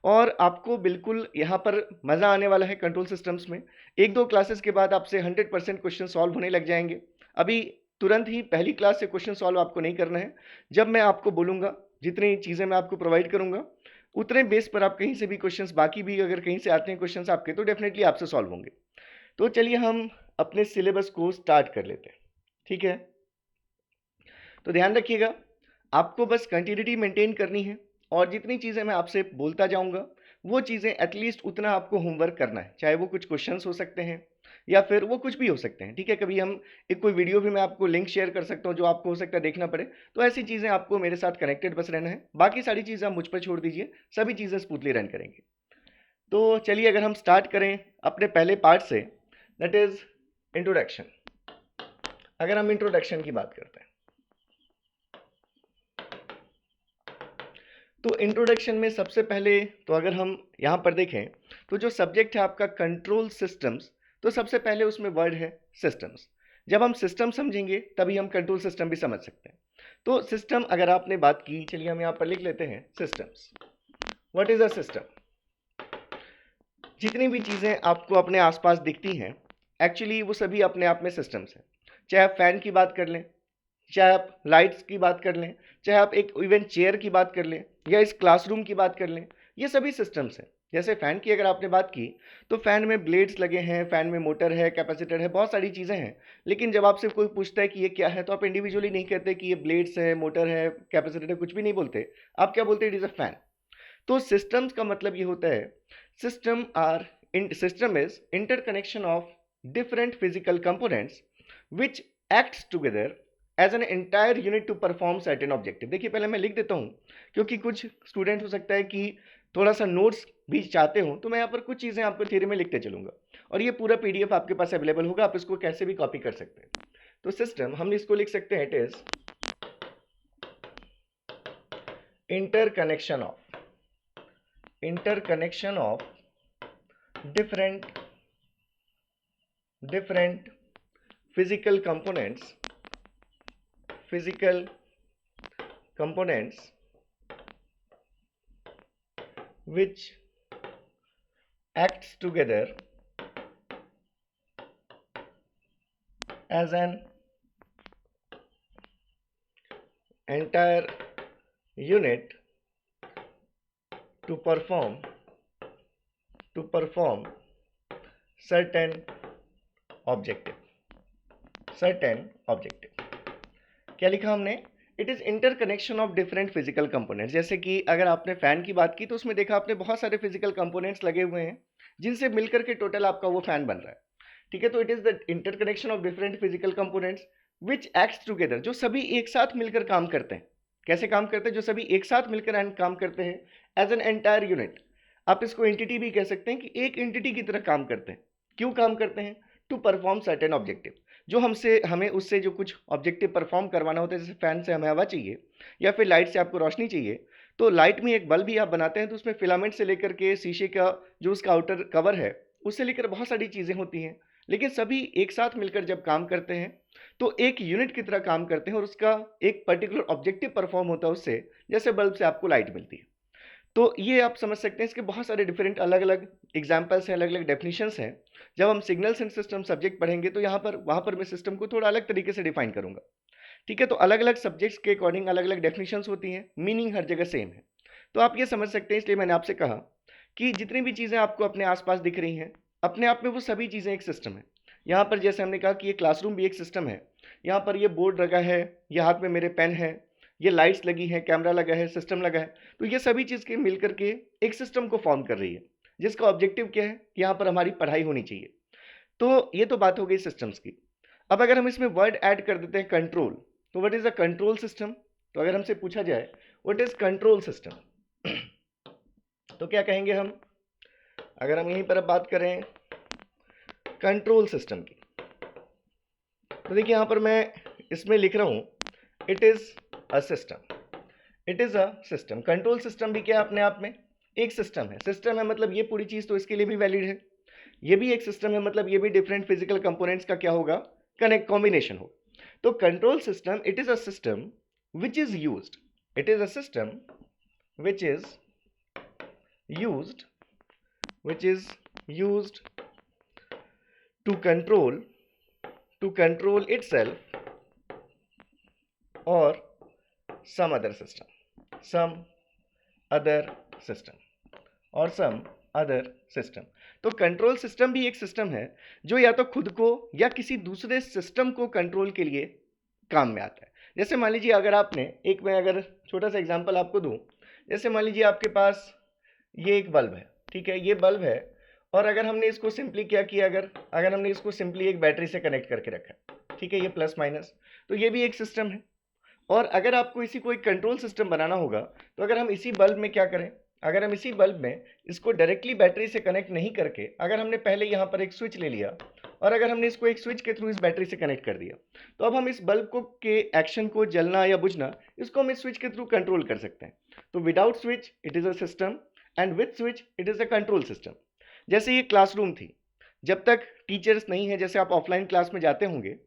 और आपको बिल्कुल यहाँ पर मज़ा आने वाला है कंट्रोल सिस्टम्स में। 1-2 क्लासेस के बाद आपसे 100% क्वेश्चन सॉल्व होने लग जाएंगे। अभी तुरंत ही पहली क्लास से क्वेश्चन सॉल्व आपको नहीं करना है। जब मैं आपको बोलूँगा, जितनी चीज़ें मैं आपको प्रोवाइड करूँगा, उतने बेस पर आप कहीं से भी क्वेश्चंस, बाकी भी अगर कहीं से आते हैं क्वेश्चंस आपके, तो डेफिनेटली आपसे सॉल्व होंगे। तो चलिए हम अपने सिलेबस को स्टार्ट कर लेते हैं, ठीक है। तो ध्यान रखिएगा, आपको बस कंटिन्यूटी मेंटेन करनी है, और जितनी चीज़ें मैं आपसे बोलता जाऊंगा वो चीज़ें एटलीस्ट उतना आपको होमवर्क करना है, चाहे वो कुछ क्वेश्चंस हो सकते हैं या फिर वो कुछ भी हो सकते हैं, ठीक है। कभी हम एक कोई वीडियो भी मैं आपको लिंक शेयर कर सकता हूँ जो आपको हो सकता है देखना पड़े। तो ऐसी चीज़ें आपको मेरे साथ कनेक्टेड बस रहना है, बाकी सारी चीज़ें आप मुझ पर छोड़ दीजिए, सभी चीज़ें स्मूथली रन करेंगे। तो चलिए अगर हम स्टार्ट करें अपने पहले पार्ट से, दैट इज़ इंट्रोडक्शन। अगर हम इंट्रोडक्शन की बात करते हैं तो इंट्रोडक्शन में सबसे पहले, तो अगर हम यहाँ पर देखें तो जो सब्जेक्ट है आपका कंट्रोल सिस्टम्स, तो सबसे पहले उसमें वर्ड है सिस्टम्स। जब हम सिस्टम समझेंगे तभी हम कंट्रोल सिस्टम भी समझ सकते हैं। तो सिस्टम अगर आपने बात की, चलिए हम यहाँ पर लिख लेते हैं systems. What is a system? जितनी भी चीज़ें आपको अपने आसपास दिखती हैं, एक्चुअली वो सभी अपने आप में सिस्टम्स हैं। चाहे आप फैन की बात कर लें, चाहे आप लाइट्स की बात कर लें, चाहे आप एक इवन चेयर की बात कर लें, या इस क्लासरूम की बात कर लें, ये सभी सिस्टम्स हैं। जैसे फ़ैन की अगर आपने बात की, तो फ़ैन में ब्लेड्स लगे हैं, फ़ैन में मोटर है, कैपेसिटर है, बहुत सारी चीज़ें हैं। लेकिन जब आपसे कोई पूछता है कि ये क्या है, तो आप इंडिविजुअली नहीं कहते कि ये ब्लेड्स है, मोटर है, कैपेसिटर है, कुछ भी नहीं बोलते। आप क्या बोलते हैं? It is a fan. तो सिस्टम्स का मतलब ये होता है, system is interconnection of different physical components which acts together as an entire unit to perform certain objective। देखिए पहले मैं लिख देता हूँ, क्योंकि कुछ स्टूडेंट हो सकता है कि थोड़ा सा नोट्स भी चाहते हो, तो मैं यहाँ पर कुछ चीज़ें आपको थ्योरी में लिखते चलूंगा, और ये पूरा पीडीएफ आपके पास अवेलेबल होगा, आप इसको कैसे भी कॉपी कर सकते हैं। तो सिस्टम हम इसको लिख सकते हैं, it is interconnection of different physical components which acts together as an entire unit to perform certain objective। क्या लिखा हमने? It is interconnection of different physical components. जैसे कि अगर आपने फैन की बात की तो उसमें देखा आपने बहुत सारे फिजिकल कंपोनेंट्स लगे हुए हैं जिनसे मिलकर के टोटल आपका वो फैन बन रहा है, ठीक है। तो it is the interconnection of different physical components which acts together, जो सभी एक साथ मिलकर काम करते हैं। कैसे काम करते हैं? जो सभी एक साथ मिलकर काम करते हैं एज एन एंटायर यूनिट। आप इसको एंटिटी भी कह सकते हैं कि एक एंटिटी की तरह काम करते हैं। क्यों काम करते हैं? टू परफॉर्म सर्टेन ऑब्जेक्टिव, जो हमें उससे जो कुछ ऑब्जेक्टिव परफॉर्म करवाना होता है। जैसे फैन से हमें हवा चाहिए या फिर लाइट से आपको रोशनी चाहिए, तो लाइट में एक बल्ब भी आप बनाते हैं तो उसमें फिलामेंट से लेकर के शीशे का जो उसका आउटर कवर है उससे लेकर बहुत सारी चीज़ें होती हैं, लेकिन सभी एक साथ मिलकर जब काम करते हैं तो एक यूनिट की तरह काम करते हैं और उसका एक पर्टिकुलर ऑब्जेक्टिव परफॉर्म होता है उससे, जैसे बल्ब से आपको लाइट मिलती है। तो ये आप समझ सकते हैं, इसके बहुत सारे डिफरेंट अलग अलग एग्जाम्पल्स हैं, अलग अलग डेफिनेशंस हैं। जब हम सिग्नल्स एंड सिस्टम सब्जेक्ट पढ़ेंगे तो वहाँ पर मैं सिस्टम को थोड़ा अलग तरीके से डिफाइन करूंगा, ठीक है। तो अलग अलग सब्जेक्ट्स के अकॉर्डिंग अलग अलग डेफिनेशंस होती हैं, मीनिंग हर जगह सेम है। तो आप ये समझ सकते हैं, इसलिए मैंने आपसे कहा कि जितनी भी चीज़ें आपको अपने आसपास दिख रही हैं, अपने आप में वो सभी चीज़ें एक सिस्टम है। यहाँ पर जैसे हमने कहा कि ये क्लासरूम भी एक सिस्टम है, यहाँ पर ये बोर्ड लगा है, ये हाथ में मेरे पेन है, ये लाइट्स लगी हैं, कैमरा लगा है, सिस्टम लगा है, तो ये सभी चीज़ के मिल करके एक सिस्टम को फॉर्म कर रही है, जिसका ऑब्जेक्टिव क्या है? यहाँ पर हमारी पढ़ाई होनी चाहिए। तो ये तो बात हो गई सिस्टम्स की। अब अगर हम इसमें वर्ड ऐड कर देते हैं कंट्रोल, तो what is a control system? तो अगर हमसे पूछा जाए व्हाट इज कंट्रोल सिस्टम, तो क्या कहेंगे हम? अगर हम यहीं पर अब बात करें कंट्रोल सिस्टम की, तो देखिए यहां पर मैं इसमें लिख रहा हूं it is a system. It is a system. Control system भी क्या है? अपने आप में एक सिस्टम है। सिस्टम है मतलब ये पूरी चीज तो इसके लिए भी वैलिड है, ये भी एक सिस्टम है मतलब ये भी डिफरेंट फिजिकल कंपोनेंट्स का क्या होगा? कनेक्ट कॉम्बिनेशन हो। तो control system it is a system which is used, it is a system which is used to control itself or some other system तो कंट्रोल सिस्टम भी एक सिस्टम है जो या तो खुद को या किसी दूसरे सिस्टम को कंट्रोल के लिए काम में आता है। जैसे मान लीजिए अगर आपने मैं अगर छोटा सा एग्जांपल आपको दूं, जैसे मान लीजिए आपके पास ये एक बल्ब है, ठीक है, ये बल्ब है, और अगर हमने इसको सिंपली क्या किया, अगर हमने इसको सिंपली एक बैटरी से कनेक्ट करके रखा है, ठीक है, ये प्लस माइनस, तो ये भी एक सिस्टम है। और अगर आपको इसी को एक कंट्रोल सिस्टम बनाना होगा तो अगर हम इसी बल्ब में क्या करें, अगर हम इसी बल्ब में इसको डायरेक्टली बैटरी से कनेक्ट नहीं करके अगर हमने पहले यहाँ पर एक स्विच ले लिया और अगर हमने इसको एक स्विच के थ्रू इस बैटरी से कनेक्ट कर दिया, तो अब हम इस बल्ब को के एक्शन को जलना या बुझना इसको हम इस स्विच के थ्रू कंट्रोल कर सकते हैं। तो without switch it is a system and with switch it is a control system. जैसे ये क्लासरूम थी, जब तक टीचर्स नहीं है, जैसे आप ऑफलाइन क्लास में जाते होंगे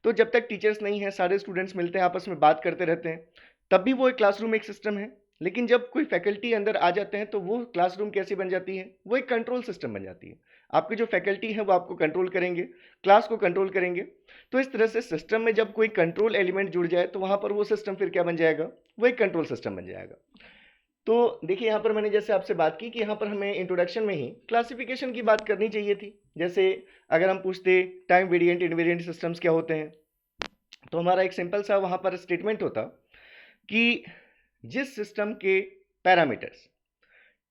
तो जब तक टीचर्स नहीं है सारे स्टूडेंट्स मिलते हैं, आपस में बात करते रहते हैं, तब भी वो एक क्लासरूम एक सिस्टम है। लेकिन जब कोई फैकल्टी अंदर आ जाते हैं तो वो क्लासरूम कैसी बन जाती है? वो एक कंट्रोल सिस्टम बन जाती है। आपकी जो फैकल्टी है वो आपको कंट्रोल करेंगे, क्लास को कंट्रोल करेंगे। तो इस तरह से सिस्टम में जब कोई कंट्रोल एलिमेंट जुड़ जाए तो वहाँ पर वो सिस्टम फिर क्या बन जाएगा? वो एक कंट्रोल सिस्टम बन जाएगा। तो देखिए यहाँ पर मैंने जैसे आपसे बात की कि यहाँ पर हमें इंट्रोडक्शन में ही क्लासिफिकेशन की बात करनी चाहिए थी। जैसे अगर हम पूछते टाइम वेरिएंट इनवेरिएंट सिस्टम्स क्या होते हैं, तो हमारा एक सिंपल सा वहाँ पर स्टेटमेंट होता कि जिस सिस्टम के पैरामीटर्स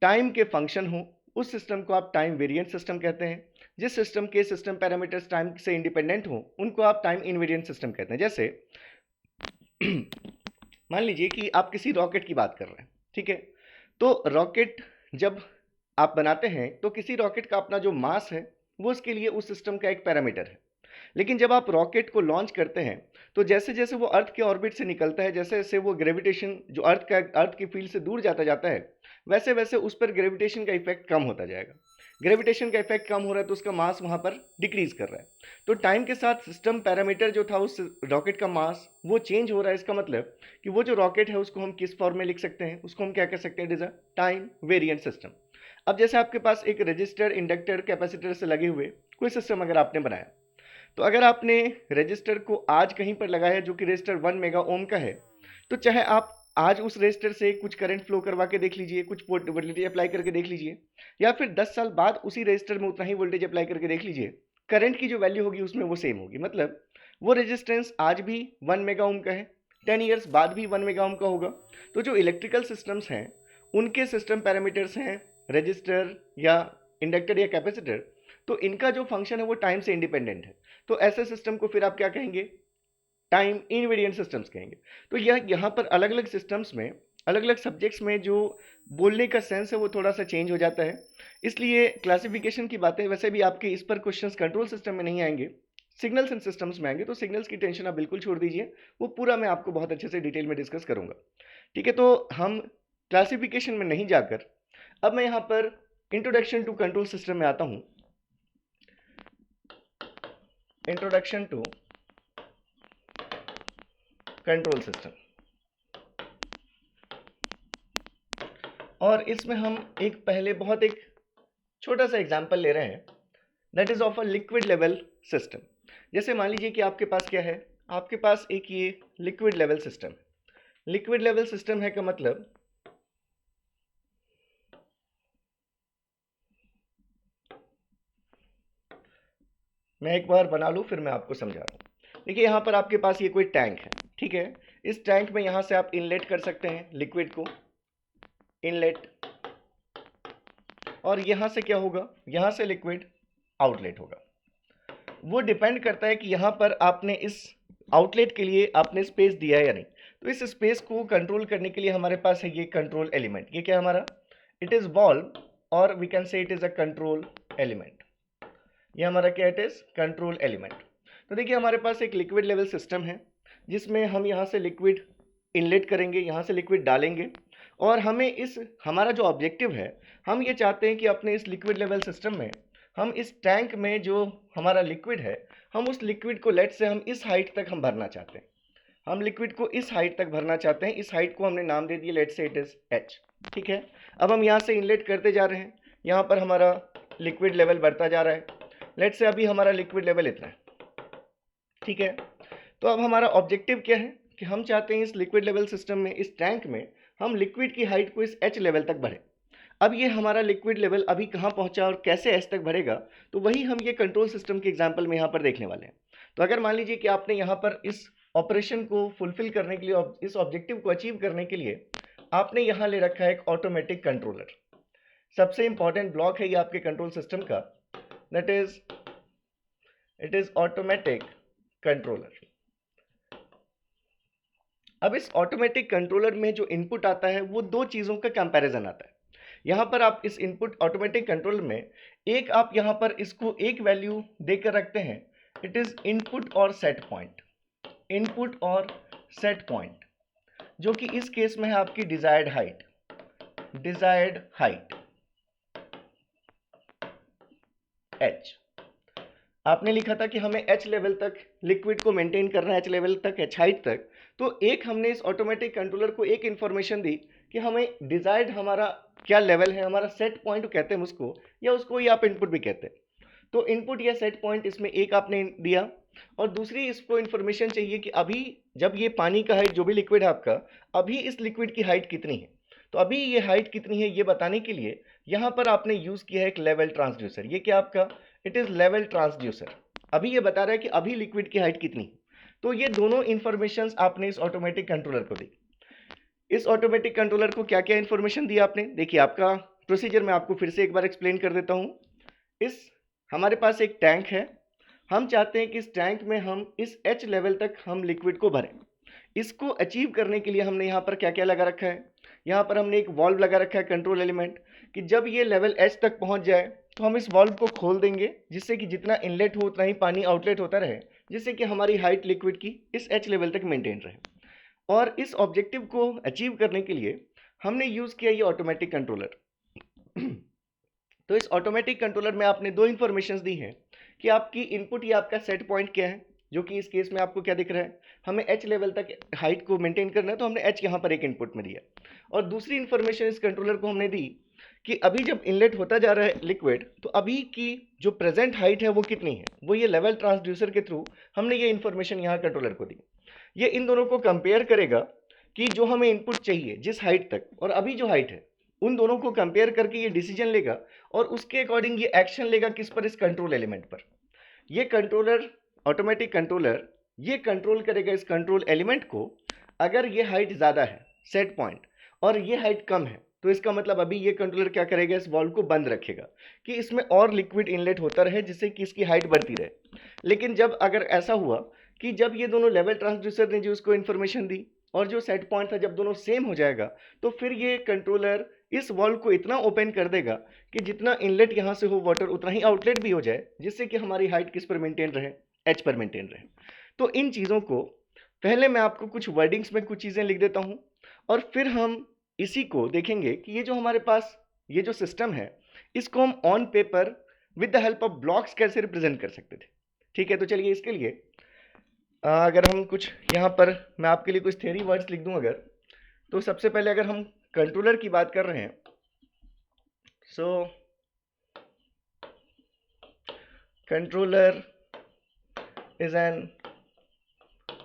टाइम के फंक्शन हो उस सिस्टम को आप टाइम वेरिएंट सिस्टम कहते हैं। जिस सिस्टम के सिस्टम पैरामीटर्स टाइम से इंडिपेंडेंट हो उनको आप टाइम इनवेरिएंट सिस्टम कहते हैं। जैसे मान लीजिए कि आप किसी रॉकेट की बात कर रहे हैं, ठीक है। तो रॉकेट जब आप बनाते हैं तो किसी रॉकेट का अपना जो मास है वो उसके लिए उस सिस्टम का एक पैरामीटर है। लेकिन जब आप रॉकेट को लॉन्च करते हैं तो जैसे जैसे वो अर्थ के ऑर्बिट से निकलता है, जैसे जैसे वो ग्रेविटेशन जो अर्थ की फील्ड से दूर जाता जाता है, वैसे वैसे उस पर ग्रेविटेशन का इफेक्ट कम होता जाएगा। ग्रेविटेशन का इफेक्ट कम हो रहा है तो उसका मास वहाँ पर डिक्रीज कर रहा है। तो टाइम के साथ सिस्टम पैरामीटर जो था उस रॉकेट का मास वो चेंज हो रहा है। इसका मतलब कि वो जो रॉकेट है उसको हम किस फॉर्म में लिख सकते हैं, उसको हम क्या कह सकते हैं, it is a time variant system. अब जैसे आपके पास एक रजिस्टर, इंडक्टर, कैपेसिटर से लगे हुए कोई सिस्टम अगर आपने बनाया, तो अगर आपने रजिस्टर को आज कहीं पर लगाया जो कि रजिस्टर 1 मेगा ओम का है, तो चाहे आप आज उस रजिस्टर से कुछ करंट फ्लो करवा के देख लीजिए, कुछ वोल्टेज अप्लाई करके देख लीजिए, या फिर 10 साल बाद उसी रजिस्टर में उतना ही वोल्टेज अप्लाई करके देख लीजिए, करंट की जो वैल्यू होगी उसमें वो सेम होगी। मतलब वो रेजिस्टेंस आज भी 1 मेगा ओम का है, 10 ईयर्स बाद भी 1 मेगा ओम का होगा। तो जो इलेक्ट्रिकल सिस्टम्स हैं उनके सिस्टम पैरामीटर्स हैं रजिस्टर या इंडक्टर या कैपेसिटर, तो इनका जो फंक्शन है वो टाइम से इंडिपेंडेंट है। तो ऐसे सिस्टम को फिर आप क्या कहेंगे, टाइम इनवेरिएंट सिस्टम्स कहेंगे। तो यह यहाँ पर अलग अलग सिस्टम्स में, अलग अलग सब्जेक्ट्स में जो बोलने का सेंस है वो थोड़ा सा चेंज हो जाता है। इसलिए क्लासिफिकेशन की बातें वैसे भी आपके इस पर क्वेश्चंस कंट्रोल सिस्टम में नहीं आएंगे, सिग्नल्स एंड सिस्टम्स में आएंगे। तो सिग्नल्स की टेंशन आप बिल्कुल छोड़ दीजिए, वो पूरा मैं आपको बहुत अच्छे से डिटेल में डिस्कस करूंगा, ठीक है। तो हम क्लासिफिकेशन में नहीं जाकर अब मैं यहाँ पर इंट्रोडक्शन टू कंट्रोल सिस्टम में आता हूँ। इंट्रोडक्शन टू कंट्रोल सिस्टम, और इसमें हम पहले बहुत एक छोटा सा एग्जांपल ले रहे हैं, that is of a liquid level system. जैसे मान लीजिए कि आपके पास क्या है, आपके पास एक ये liquid level system. Liquid level system है का मतलब मैं एक बार बना लूं फिर मैं आपको समझा रहा हूं। देखिए यहाँ पर आपके पास ये कोई टैंक है, ठीक है। इस टैंक में यहाँ से आप इनलेट कर सकते हैं लिक्विड को, इनलेट, और यहाँ से क्या होगा, यहाँ से लिक्विड आउटलेट होगा। वो डिपेंड करता है कि यहाँ पर आपने इस आउटलेट के लिए आपने स्पेस दिया है या नहीं। तो इस स्पेस को कंट्रोल करने के लिए हमारे पास है ये कंट्रोल एलिमेंट। ये क्या हमारा, इट इज वाल्व, और we can say it is a control element. ये हमारा क्या, इट इज कंट्रोल एलिमेंट। तो देखिए हमारे पास एक लिक्विड लेवल सिस्टम है जिसमें हम यहाँ से लिक्विड इनलेट करेंगे, यहाँ से लिक्विड डालेंगे, और हमें इस हमारा जो ऑब्जेक्टिव है, हम ये चाहते हैं कि अपने इस लिक्विड लेवल सिस्टम में हम इस टैंक में जो हमारा लिक्विड है, हम उस लिक्विड को लेट से हम इस हाइट तक हम भरना चाहते हैं। हम लिक्विड को इस हाइट तक भरना चाहते हैं। इस हाइट को हमने नाम दे दिया, लेट से इट इज एच, ठीक है। अब हम यहाँ से इनलेट करते जा रहे हैं, यहाँ पर हमारा लिक्विड लेवल बढ़ता जा रहा है। लेट से अभी हमारा लिक्विड लेवल इतना है, ठीक है। तो अब हमारा ऑब्जेक्टिव क्या है कि हम चाहते हैं इस लिक्विड लेवल सिस्टम में, इस टैंक में, हम लिक्विड की हाइट को इस एच लेवल तक बढ़े। अब ये हमारा लिक्विड लेवल अभी कहाँ पहुंचा और कैसे एच तक बढ़ेगा, तो वही हम ये कंट्रोल सिस्टम के एग्जांपल में यहाँ पर देखने वाले हैं। तो अगर मान लीजिए कि आपने यहाँ पर इस ऑपरेशन को फुलफिल करने के लिए, इस ऑब्जेक्टिव को अचीव करने के लिए आपने यहाँ ले रखा है एक ऑटोमेटिक कंट्रोलर। सबसे इंपॉर्टेंट ब्लॉक है ये आपके कंट्रोल सिस्टम का, that is it is automatic controller. अब इस ऑटोमेटिक कंट्रोलर में जो इनपुट आता है वो दो चीज़ों का कंपैरिजन आता है। यहाँ पर आप इस इनपुट ऑटोमेटिक कंट्रोलर में एक आप यहाँ पर इसको एक वैल्यू देकर रखते हैं, इट इज इनपुट और सेट पॉइंट। इनपुट और सेट पॉइंट जो कि इस केस में है आपकी desired height, desired height H. आपने लिखा था कि हमें एच लेवल तक लिक्विड को मेंटेन करना है, एच लेवल तक, एच हाइट तक। तो एक हमने इस ऑटोमेटिक कंट्रोलर को एक इंफॉर्मेशन दी कि हमें डिजायर्ड हमारा क्या लेवल है, हमारा सेट पॉइंट कहते हैं उसको, या उसको ही आप इनपुट भी कहते हैं। तो इनपुट या सेट पॉइंट इसमें एक आपने दिया, और दूसरी इसको इन्फॉर्मेशन चाहिए कि अभी जब ये पानी का हाइट जो भी लिक्विड है आपका, अभी इस लिक्विड की हाइट कितनी है। तो अभी ये हाइट कितनी है ये बताने के लिए यहाँ पर आपने यूज किया है एक लेवल ट्रांसड्यूसर। ये क्या आपका, इट इज लेवल ट्रांसड्यूसर। अभी ये बता रहा है कि अभी लिक्विड की हाइट कितनी। तो ये दोनों इंफॉर्मेशंस आपने इस ऑटोमेटिक कंट्रोलर को दी। इस ऑटोमेटिक कंट्रोलर को क्या क्या इंफॉर्मेशन दी आपने, देखिए आपका प्रोसीजर मैं आपको फिर से एक बार एक्सप्लेन कर देता हूं। इस हमारे पास एक टैंक है, हम चाहते हैं कि इस टैंक में हम इस H लेवल तक हम लिक्विड को भरें। इसको अचीव करने के लिए हमने यहाँ पर क्या क्या लगा रखा है, यहाँ पर हमने एक वॉल्व लगा रखा है कंट्रोल एलिमेंट, कि जब ये लेवल H तक पहुँच जाए तो हम इस वॉल्व को खोल देंगे, जिससे कि जितना इनलेट हो उतना ही पानी आउटलेट होता रहे, जिससे कि हमारी हाइट लिक्विड की इस H लेवल तक मेंटेन रहे। और इस ऑब्जेक्टिव को अचीव करने के लिए हमने यूज़ किया ये ऑटोमेटिक कंट्रोलर। तो इस ऑटोमेटिक कंट्रोलर में आपने दो इंफॉर्मेशंस दी हैं कि आपकी इनपुट या आपका सेट पॉइंट क्या है, जो कि इस केस में आपको क्या दिख रहा है, हमें H लेवल तक हाइट को मेंटेन करना है, तो हमने H यहाँ पर एक इनपुट में दिया। और दूसरी इंफॉर्मेशन इस कंट्रोलर को हमने दी कि अभी जब इनलेट होता जा रहा है लिक्विड, तो अभी की जो प्रेजेंट हाइट है वो कितनी है, वो ये लेवल ट्रांसड्यूसर के थ्रू हमने ये इंफॉर्मेशन यहाँ कंट्रोलर को दी। ये इन दोनों को कंपेयर करेगा कि जो हमें इनपुट चाहिए जिस हाइट तक और अभी जो हाइट है, उन दोनों को कंपेयर करके ये डिसीजन लेगा और उसके अकॉर्डिंग ये एक्शन लेगा किस पर, इस कंट्रोल एलिमेंट पर। ये कंट्रोलर, ऑटोमेटिक कंट्रोलर, ये कंट्रोल करेगा इस कंट्रोल एलिमेंट को। अगर ये हाइट ज़्यादा है सेट पॉइंट और ये हाइट कम है, तो इसका मतलब अभी ये कंट्रोलर क्या करेगा, इस वॉल्व को बंद रखेगा कि इसमें और लिक्विड इनलेट होता रहे, जिससे कि इसकी हाइट बढ़ती रहे। लेकिन जब अगर ऐसा हुआ कि जब ये दोनों लेवल ट्रांसड्यूसर ने जो उसको इन्फॉर्मेशन दी और जो सेट पॉइंट था, जब दोनों सेम हो जाएगा, तो फिर ये कंट्रोलर इस वॉल्व को इतना ओपन कर देगा कि जितना इनलेट यहाँ से हो वाटर, उतना ही आउटलेट भी हो जाए, जिससे कि हमारी हाइट किस पर मेंटेन रहे, H पर मेंटेन रहे। तो इन चीज़ों को पहले मैं आपको कुछ वर्डिंग्स में कुछ चीज़ें लिख देता हूँ, और फिर हम इसी को देखेंगे कि ये जो हमारे पास ये जो सिस्टम है, इसको हम on paper with the help of blocks कैसे रिप्रेजेंट कर सकते थे। ठीक है, तो चलिए इसके लिए अगर हम कुछ यहाँ पर मैं आपके लिए कुछ थ्योरी वर्ड्स लिख दूँ अगर, तो सबसे पहले अगर हम कंट्रोलर की बात कर रहे हैं, so controller is an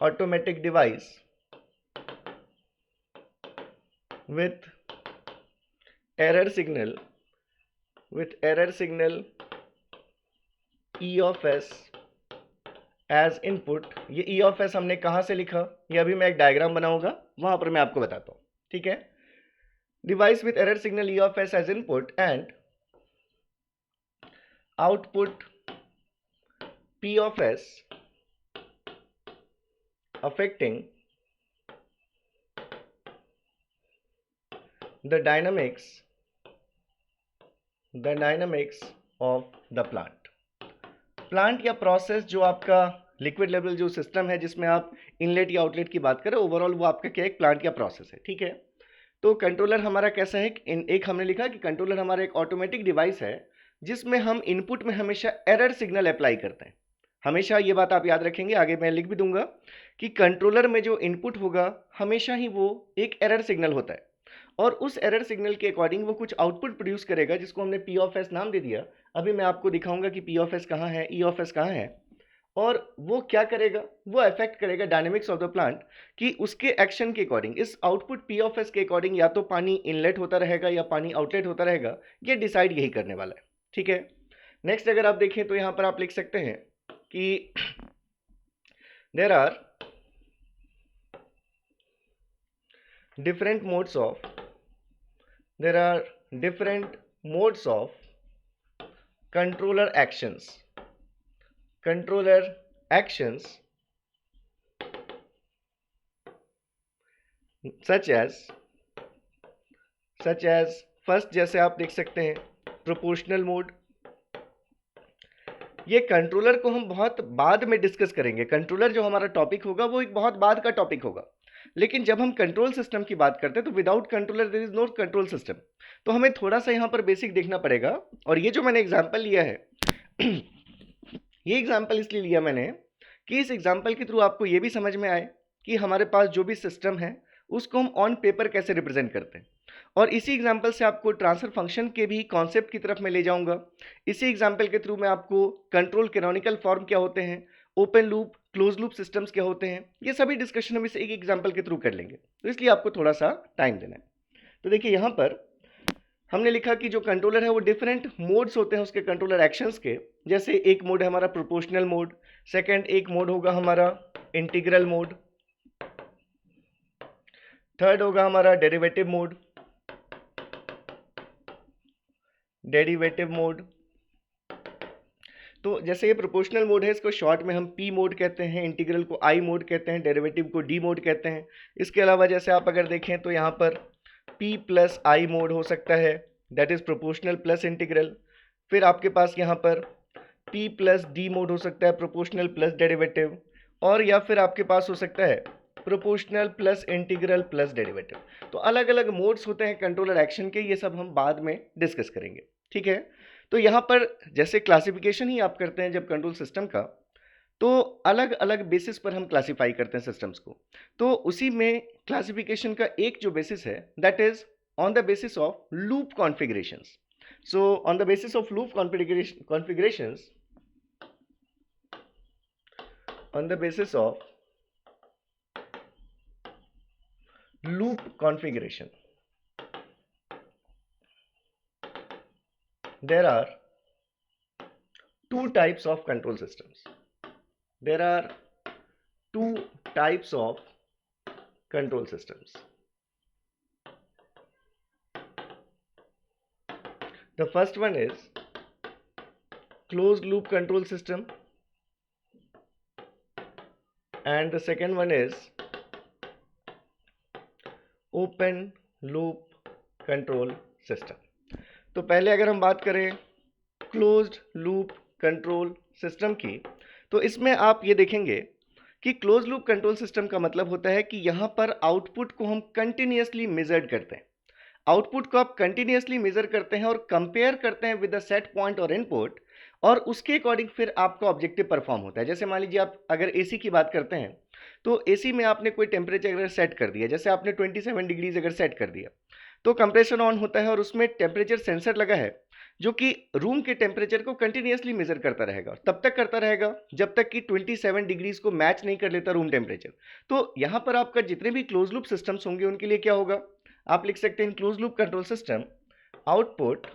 automatic device with error signal E of S as input। ये E of S हमने कहाँ से लिखा, ये अभी मैं एक डायग्राम बनाऊंगा, वहां पर मैं आपको बताता हूँ। ठीक है, device with error signal E of S as input and output P of S affecting the dynamics of the plant या प्रोसेस, जो आपका लिक्विड लेवल जो सिस्टम है जिसमें आप इनलेट या आउटलेट की बात करें, ओवरऑल वो आपका क्या एक प्लांट या प्रोसेस है। ठीक है, तो कंट्रोलर हमारा कैसा है, एक हमने लिखा कि कंट्रोलर हमारा एक ऑटोमेटिक डिवाइस है जिसमें हम इनपुट में हमेशा एरर सिग्नल अप्लाई करते हैं। हमेशा ये बात आप याद रखेंगे, आगे मैं लिख भी दूंगा कि कंट्रोलर में जो इनपुट होगा हमेशा ही वो एक एरर सिग्नल होता है, और उस एरर सिग्नल के अकॉर्डिंग वो कुछ आउटपुट प्रोड्यूस करेगा जिसको हमने P ऑफ S नाम दे दिया। अभी मैं आपको दिखाऊंगा कि P ऑफ S कहाँ है, E ऑफ S कहाँ है, और वो क्या करेगा, वो अफेक्ट करेगा डायनेमिक्स ऑफ द प्लांट, कि उसके एक्शन के अकॉर्डिंग इस आउटपुट P ऑफ S के अकॉर्डिंग या तो पानी इनलेट होता रहेगा या पानी आउटलेट होता रहेगा, ये डिसाइड यही करने वाला है। ठीक है, नेक्स्ट अगर आप देखें तो यहाँ पर आप लिख सकते हैं कि there are different modes of controller actions such as first जैसे आप देख सकते हैं प्रोपोर्शनल मोड। ये कंट्रोलर को हम बहुत बाद में डिस्कस करेंगे, कंट्रोलर जो हमारा टॉपिक होगा वो एक बहुत बाद का टॉपिक होगा, लेकिन जब हम कंट्रोल सिस्टम की बात करते हैं तो without controller there is no control system. तो हमें थोड़ा सा यहाँ पर बेसिक देखना पड़ेगा, और ये जो मैंने एग्जांपल लिया है ये एग्जांपल इसलिए लिया मैंने कि इस एग्जांपल के थ्रू आपको ये भी समझ में आए कि हमारे पास जो भी सिस्टम है उसको हम ऑन पेपर कैसे रिप्रेजेंट करते हैं, और इसी एग्जांपल से आपको ट्रांसफर फंक्शन के भी कॉन्सेप्ट की तरफ मैं ले जाऊंगा। इसी एग्जांपल के थ्रू मैं आपको कंट्रोल कैनोनिकल फॉर्म क्या होते हैं, open loop, close loop systems क्या होते हैं, ये सभी डिस्कशन हम इस एक एग्जांपल के थ्रू कर लेंगे, तो इसलिए आपको थोड़ा सा टाइम देना है। तो देखिए यहाँ पर हमने लिखा कि जो कंट्रोलर है वो डिफरेंट मोड्स होते हैं उसके कंट्रोलर एक्शंस के, जैसे एक मोड है हमारा प्रोपोर्शनल मोड, सेकंड एक मोड होगा हमारा इंटीग्रल मोड, थर्ड होगा हमारा डेरिवेटिव मोड, तो जैसे ये प्रोपोर्शनल मोड है, इसको शॉर्ट में हम पी मोड कहते हैं, इंटीग्रल को आई मोड कहते हैं, डेरिवेटिव को डी मोड कहते हैं। इसके अलावा जैसे आप अगर देखें तो यहाँ पर पी प्लस आई मोड हो सकता है, that is proportional plus integral. फिर आपके पास यहाँ पर पी प्लस डी मोड हो सकता है, प्रोपोर्शनल प्लस डेरिवेटिव। और या फिर आपके पास हो सकता है proportional plus integral plus derivative. तो अलग अलग मोड्स होते हैं कंट्रोलर एक्शन के, ये सब हम बाद में डिस्कस करेंगे, ठीक है। तो यहाँ पर जैसे क्लासिफिकेशन ही आप करते हैं जब कंट्रोल सिस्टम का, तो अलग अलग बेसिस पर हम क्लासिफाई करते हैं सिस्टम्स को। तो उसी में क्लासिफिकेशन का एक जो बेसिस है, that is on the basis of loop configurations. So on the basis of loop configurations, on the basis of loop configuration, there are two types of control systems. There are two types of control systems. The first one is closed loop control system, and the second one is open loop control system. तो पहले अगर हम बात करें closed loop control system की, तो इसमें आप ये देखेंगे कि क्लोज्ड लूप कंट्रोल सिस्टम का मतलब होता है कि यहाँ पर आउटपुट को हम कंटिन्यूसली मेजर करते हैं। आउटपुट को आप कंटिन्यूसली मेजर करते हैं और कंपेयर करते हैं विद द सेट पॉइंट और इनपुट, और उसके अकॉर्डिंग फिर आपका ऑब्जेक्टिव परफॉर्म होता है। जैसे मान लीजिए आप अगर एसी की बात करते हैं, तो एसी में आपने कोई टेम्परेचर अगर सेट कर दिया, जैसे आपने 27 डिग्रीज अगर सेट कर दिया, तो कंप्रेसर ऑन होता है और उसमें टेम्परेचर सेंसर लगा है जो कि रूम के टेम्परेचर को कंटिन्यूसली मेजर करता रहेगा, तब तक करता रहेगा जब तक कि 27 डिग्रीज को मैच नहीं कर लेता रूम टेम्परेचर। तो यहाँ पर आपका जितने भी क्लोज लूप सिस्टम्स होंगे उनके लिए क्या होगा, आप लिख सकते हैं close loop control system output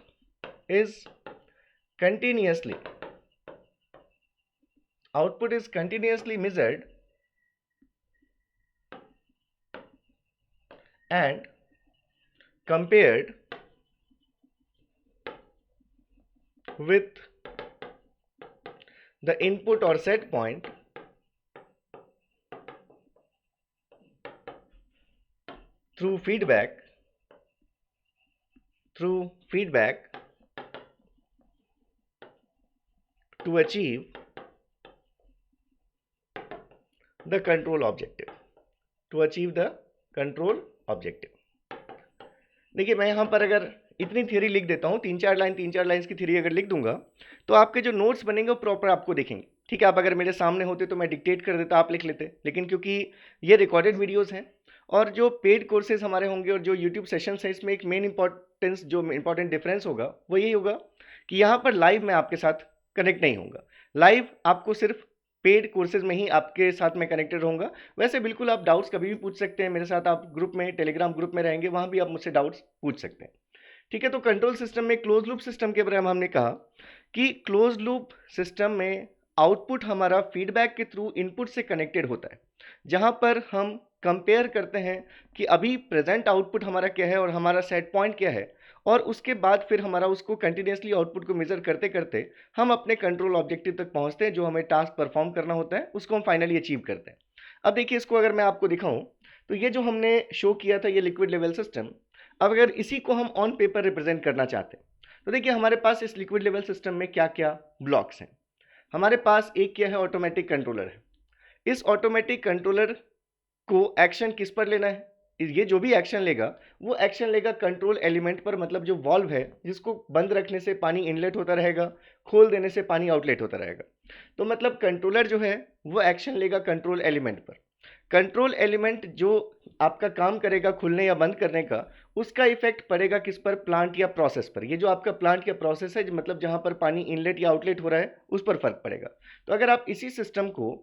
is continuously measured and compared with the input or set point through feedback to achieve the control objective. देखिए मैं यहाँ पर अगर इतनी थ्योरी लिख देता हूँ, तीन चार लाइन्स की थ्योरी अगर लिख दूंगा, तो आपके जो नोट्स बनेंगे वो प्रॉपर आपको दिखेंगे, ठीक है। आप अगर मेरे सामने होते तो मैं डिक्टेट कर देता, आप लिख लेते, लेकिन क्योंकि ये रिकॉर्डेड वीडियोस हैं और जो पेड कोर्सेज हमारे होंगे और जो यूट्यूब सेशंस हैं, इसमें एक मेन इंपॉर्टेंट डिफरेंस होगा वो यही होगा कि यहाँ पर लाइव मैं आपके साथ कनेक्ट नहीं होऊंगा। लाइव आपको सिर्फ पेड कोर्सेज में ही आपके साथ मैं कनेक्टेड रहूंगा। वैसे बिल्कुल आप डाउट्स कभी भी पूछ सकते हैं मेरे साथ, आप ग्रुप में, टेलीग्राम ग्रुप में रहेंगे, वहां भी आप मुझसे डाउट्स पूछ सकते हैं, ठीक है। तो कंट्रोल सिस्टम में क्लोज लूप सिस्टम के बारे में हमने कहा कि क्लोज लूप सिस्टम में आउटपुट हमारा फीडबैक के थ्रू इनपुट से कनेक्टेड होता है, जहां पर हम कंपेयर करते हैं कि अभी प्रेजेंट आउटपुट हमारा क्या है और हमारा सेट पॉइंट क्या है, और उसके बाद फिर हमारा उसको कंटिन्यूसली आउटपुट को मेजर करते करते हम अपने कंट्रोल ऑब्जेक्टिव तक पहुंचते हैं, जो हमें टास्क परफॉर्म करना होता है उसको हम फाइनली अचीव करते हैं। अब देखिए इसको अगर मैं आपको दिखाऊं, तो ये जो हमने शो किया था ये लिक्विड लेवल सिस्टम, अब अगर इसी को हम ऑन पेपर रिप्रेजेंट करना चाहते हैं, तो देखिए हमारे पास इस लिक्विड लेवल सिस्टम में क्या क्या ब्लॉक्स हैं। हमारे पास एक क्या है, ऑटोमेटिक कंट्रोलर है। इस ऑटोमेटिक कंट्रोलर को एक्शन किस पर लेना है, ये जो भी एक्शन लेगा वो एक्शन लेगा कंट्रोल एलिमेंट पर, मतलब जो वॉल्व है जिसको बंद रखने से पानी इनलेट होता रहेगा, खोल देने से पानी आउटलेट होता रहेगा। तो मतलब कंट्रोलर जो है वो एक्शन लेगा कंट्रोल एलिमेंट पर। कंट्रोल एलिमेंट जो आपका काम करेगा खुलने या बंद करने का, उसका इफेक्ट पड़ेगा किस पर, प्लांट या प्रोसेस पर। ये जो आपका प्लांट या प्रोसेस है, मतलब जहां पर पानी इनलेट या आउटलेट हो रहा है, उस पर फर्क पड़ेगा। तो अगर आप इसी सिस्टम को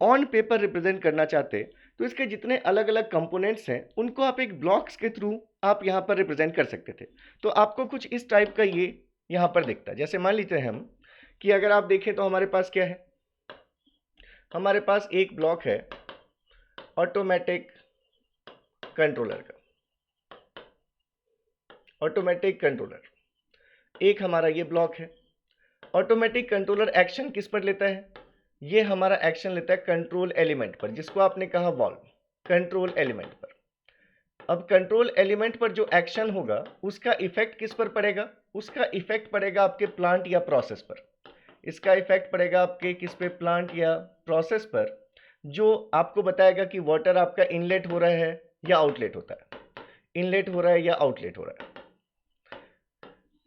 ऑन पेपर रिप्रेजेंट करना चाहते, तो इसके जितने अलग अलग कंपोनेंट्स हैं उनको आप एक ब्लॉक्स के थ्रू आप यहाँ पर रिप्रेजेंट कर सकते थे। तो आपको कुछ इस टाइप का ये यहाँ पर दिखता है। जैसे मान लीजिए हम कि अगर आप देखें तो हमारे पास क्या है, हमारे पास एक ब्लॉक है ऑटोमेटिक कंट्रोलर का। ऑटोमेटिक कंट्रोलर एक हमारा ये ब्लॉक है, ऑटोमेटिक कंट्रोलर एक्शन किस पर लेता है? ये हमारा एक्शन लेता है कंट्रोल एलिमेंट पर, जिसको आपने कहा वॉल्व, कंट्रोल एलिमेंट पर। अब कंट्रोल एलिमेंट पर जो एक्शन होगा उसका इफेक्ट किस पर पड़ेगा? उसका इफेक्ट पड़ेगा आपके प्लांट या प्रोसेस पर। इसका इफेक्ट पड़ेगा आपके किस पे? प्लांट या प्रोसेस पर, जो आपको बताएगा कि वाटर आपका इनलेट हो रहा है या आउटलेट होता है, इनलेट हो रहा है या आउटलेट हो रहा है।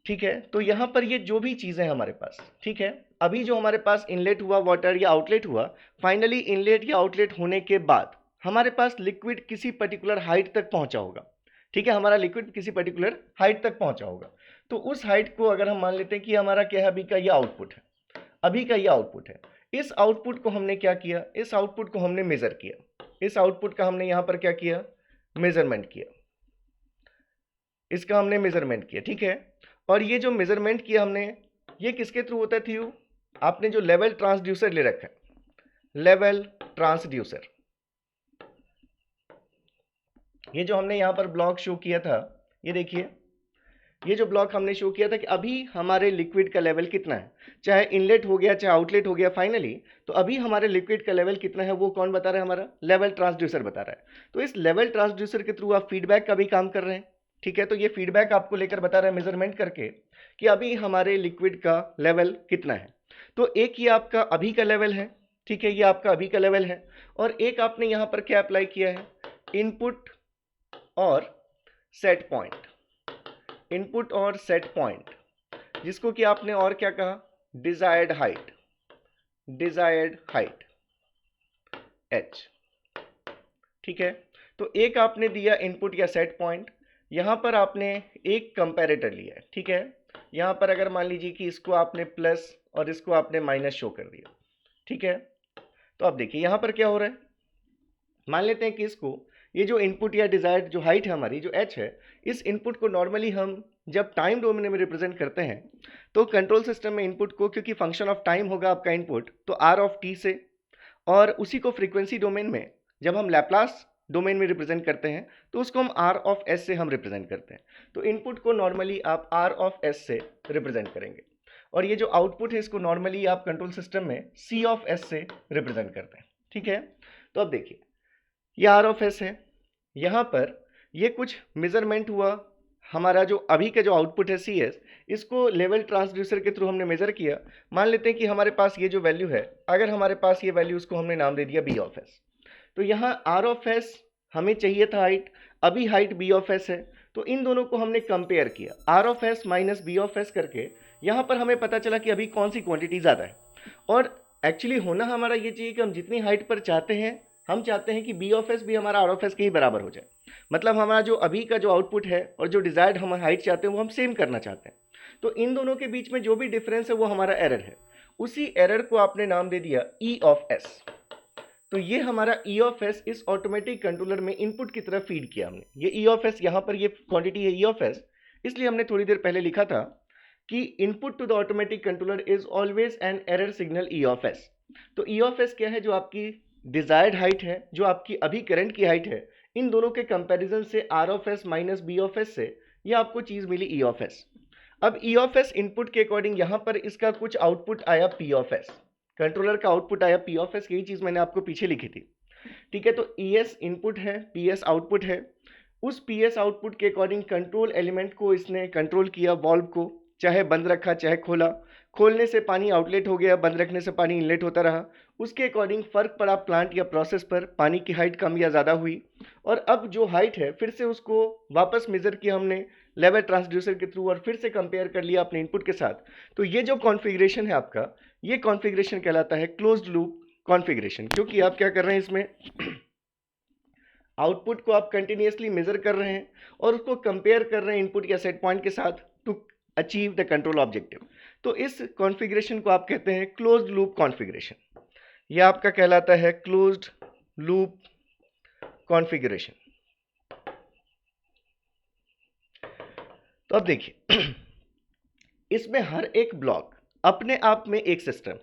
ठीक है, तो यहां पर ये जो भी चीजें हैं हमारे पास, ठीक है, अभी जो हमारे पास इनलेट हुआ वाटर या आउटलेट हुआ, फाइनली इनलेट या आउटलेट होने के बाद हमारे पास लिक्विड किसी पर्टिकुलर हाइट तक पहुंचा होगा। ठीक है, हमारा लिक्विड किसी पर्टिकुलर हाइट तक पहुंचा होगा। तो उस हाइट को अगर हम मान लेते हैं कि हमारा क्या है, अभी का ये आउटपुट है, अभी का ये आउटपुट है। इस आउटपुट को हमने क्या किया? इस आउटपुट को हमने मेजर किया। इस आउटपुट का हमने यहां पर क्या किया? मेजरमेंट किया। इसका हमने मेजरमेंट किया। ठीक है, और ये जो मेजरमेंट किया हमने, ये किसके थ्रू होता है? आपने जो लेवल ट्रांसड्यूसर ले रखा है, लेवल ट्रांसड्यूसर, ये जो हमने यहां पर ब्लॉक शो किया था, ये देखिए, ये जो ब्लॉक हमने शो किया था कि अभी हमारे लिक्विड का लेवल कितना है, चाहे इनलेट हो गया चाहे आउटलेट हो गया फाइनली, तो अभी हमारे लिक्विड का लेवल कितना है वो कौन बता रहा है? हमारा लेवल ट्रांसड्यूसर बता रहा है। तो इस लेवल ट्रांसड्यूसर के थ्रू आप फीडबैक का भी काम कर रहे हैं। ठीक है, तो ये फीडबैक आपको लेकर बता रहा है मेजरमेंट करके कि अभी हमारे लिक्विड का लेवल कितना है। तो एक ये आपका अभी का लेवल है, ठीक है, ये आपका अभी का लेवल है, और एक आपने यहां पर क्या अप्लाई किया है? इनपुट और सेट पॉइंट, इनपुट और सेट पॉइंट, जिसको कि आपने और क्या कहा? Desired height, desired height h। ठीक है, तो एक आपने दिया इनपुट या सेट पॉइंट, यहां पर आपने एक कंपैरेटर लिया है। ठीक है, यहां पर अगर मान लीजिए कि इसको आपने प्लस और इसको आपने माइनस शो कर दिया। ठीक है, तो अब देखिए यहां पर क्या हो रहा है, मान लेते हैं कि इसको, ये जो इनपुट या डिजायर्ड जो हाइट है हमारी, जो h है, इस इनपुट को नॉर्मली हम जब टाइम डोमेन में रिप्रेजेंट करते हैं तो कंट्रोल सिस्टम में इनपुट को, क्योंकि फंक्शन ऑफ टाइम होगा आपका इनपुट, तो r ऑफ t से, और उसी को फ्रीक्वेंसी डोमेन में जब हम लैप्लास डोमेन में रिप्रेजेंट करते हैं तो उसको हम r ऑफ s से हम रिप्रेजेंट करते हैं। तो इनपुट को नॉर्मली आप r ऑफ s से रिप्रेजेंट करेंगे, और ये जो आउटपुट है इसको नॉर्मली आप कंट्रोल सिस्टम में c ऑफ s से रिप्रेजेंट करते हैं। ठीक है, तो अब देखिए ये r ऑफ s है, यहाँ पर ये कुछ मेजरमेंट हुआ, हमारा जो अभी का जो आउटपुट है CS, इसको लेवल ट्रांसड्यूसर के थ्रू हमने मेजर किया। मान लेते हैं कि हमारे पास ये जो वैल्यू है, अगर हमारे पास ये वैल्यू, उसको हमने नाम दे दिया B ऑफ S। तो यहाँ R ऑफ S हमें चाहिए था हाइट, अभी हाइट B ऑफ S है, तो इन दोनों को हमने कंपेयर किया, R of S minus B of S करके। यहाँ पर हमें पता चला कि अभी कौन सी क्वांटिटी ज़्यादा है, और एक्चुअली होना हमारा ये चाहिए कि हम जितनी हाइट पर चाहते हैं, हम चाहते हैं कि B ऑफ S भी हमारा R ऑफ S के ही बराबर हो जाए। मतलब हमारा जो अभी का जो आउटपुट है और जो डिजायर्ड हम हाइट चाहते हैं वो हम सेम करना चाहते हैं। तो इन दोनों के बीच में जो भी डिफरेंस है वो हमारा एरर है, उसी एरर को आपने नाम दे दिया E ऑफ S। तो ये हमारा E ऑफ S इस ऑटोमेटिक कंट्रोलर में इनपुट की तरफ फीड किया हमने। ये E ऑफ S, यहाँ पर ये क्वांटिटी है E ऑफ S, इसलिए हमने थोड़ी देर पहले लिखा था कि input to the automatic controller is always an error signal E of S। तो E ऑफ S क्या है? जो आपकी डिजायर्ड हाइट है, जो आपकी अभी करंट की हाइट है, इन दोनों के कंपैरिजन से R of S minus B of S से ये आपको चीज मिली E ऑफ S। अब E ऑफ S इनपुट के अकॉर्डिंग यहाँ पर इसका कुछ आउटपुट आया P ऑफ S, कंट्रोलर का आउटपुट आया P ऑफ S, यही चीज मैंने आपको पीछे लिखी थी। ठीक है, तो ES इनपुट है, PS आउटपुट है, उस PS आउटपुट के अकॉर्डिंग कंट्रोल एलिमेंट को इसने कंट्रोल किया, वॉल्व को, चाहे बंद रखा चाहे खोला, खोलने से पानी आउटलेट हो गया, बंद रखने से पानी इनलेट होता रहा, उसके अकॉर्डिंग फर्क पड़ा प्लांट या प्रोसेस पर, पानी की हाइट कम या ज़्यादा हुई, और अब जो हाइट है फिर से उसको वापस मेजर किया हमने लेवल ट्रांसड्यूसर के थ्रू, और फिर से कंपेयर कर लिया अपने इनपुट के साथ। तो ये जो कॉन्फ़िगरेशन है आपका, ये कॉन्फ़िगरेशन कहलाता है क्लोज्ड लूप कॉन्फ़िगरेशन, क्योंकि आप क्या कर रहे हैं, इसमें आउटपुट को आप कंटिन्यूसली मेजर कर रहे हैं और उसको कंपेयर कर रहे हैं इनपुट या सेट पॉइंट के साथ to achieve the control objective. तो इस कॉन्फ़िगरेशन को आप कहते हैं क्लोज्ड लूप कॉन्फ़िगरेशन। यह आपका कहलाता है क्लोज्ड लूप कॉन्फ़िगरेशन। तो अब देखिए इसमें हर एक ब्लॉक अपने आप में एक सिस्टम,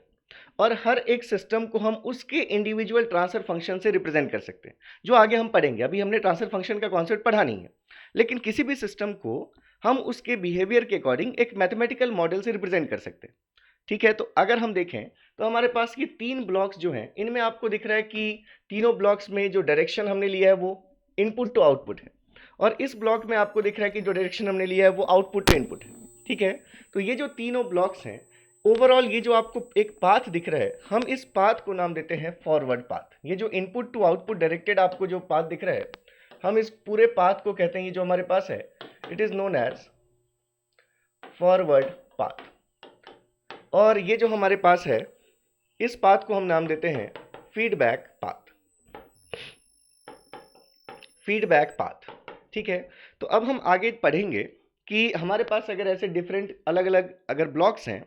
और हर एक सिस्टम को हम उसके इंडिविजुअल ट्रांसफर फंक्शन से रिप्रेजेंट कर सकते हैं, जो आगे हम पढ़ेंगे। अभी हमने ट्रांसफर फंक्शन का कॉन्सेप्ट पढ़ा नहीं है, लेकिन किसी भी सिस्टम को हम उसके बिहेवियर के अकॉर्डिंग एक मैथमेटिकल मॉडल से रिप्रेजेंट कर सकते हैं। ठीक है, तो अगर हम देखें तो हमारे पास ये 3 ब्लॉक्स जो हैं, इनमें आपको दिख रहा है कि तीनों ब्लॉक्स में जो डायरेक्शन हमने लिया है वो इनपुट टू आउटपुट है, और इस ब्लॉक में आपको दिख रहा है कि जो डायरेक्शन हमने लिया है वो आउटपुट टू इनपुट है। ठीक है, तो ये जो तीनों ब्लॉक्स हैं, ओवरऑल ये जो आपको एक पाथ दिख रहा है, हम इस पाथ को नाम देते हैं फॉरवर्ड पाथ। ये जो इनपुट टू आउटपुट डायरेक्टेड आपको जो पाथ दिख रहा है, हम इस पूरे पाथ को कहते हैं, ये जो हमारे पास है, it is known as forward path. और ये जो हमारे पास है, इस पाथ को हम नाम देते हैं फीडबैक पाथ। Feedback path. ठीक है, तो अब हम आगे पढ़ेंगे कि हमारे पास अगर ऐसे डिफरेंट अलग अलग अगर ब्लॉक्स हैं,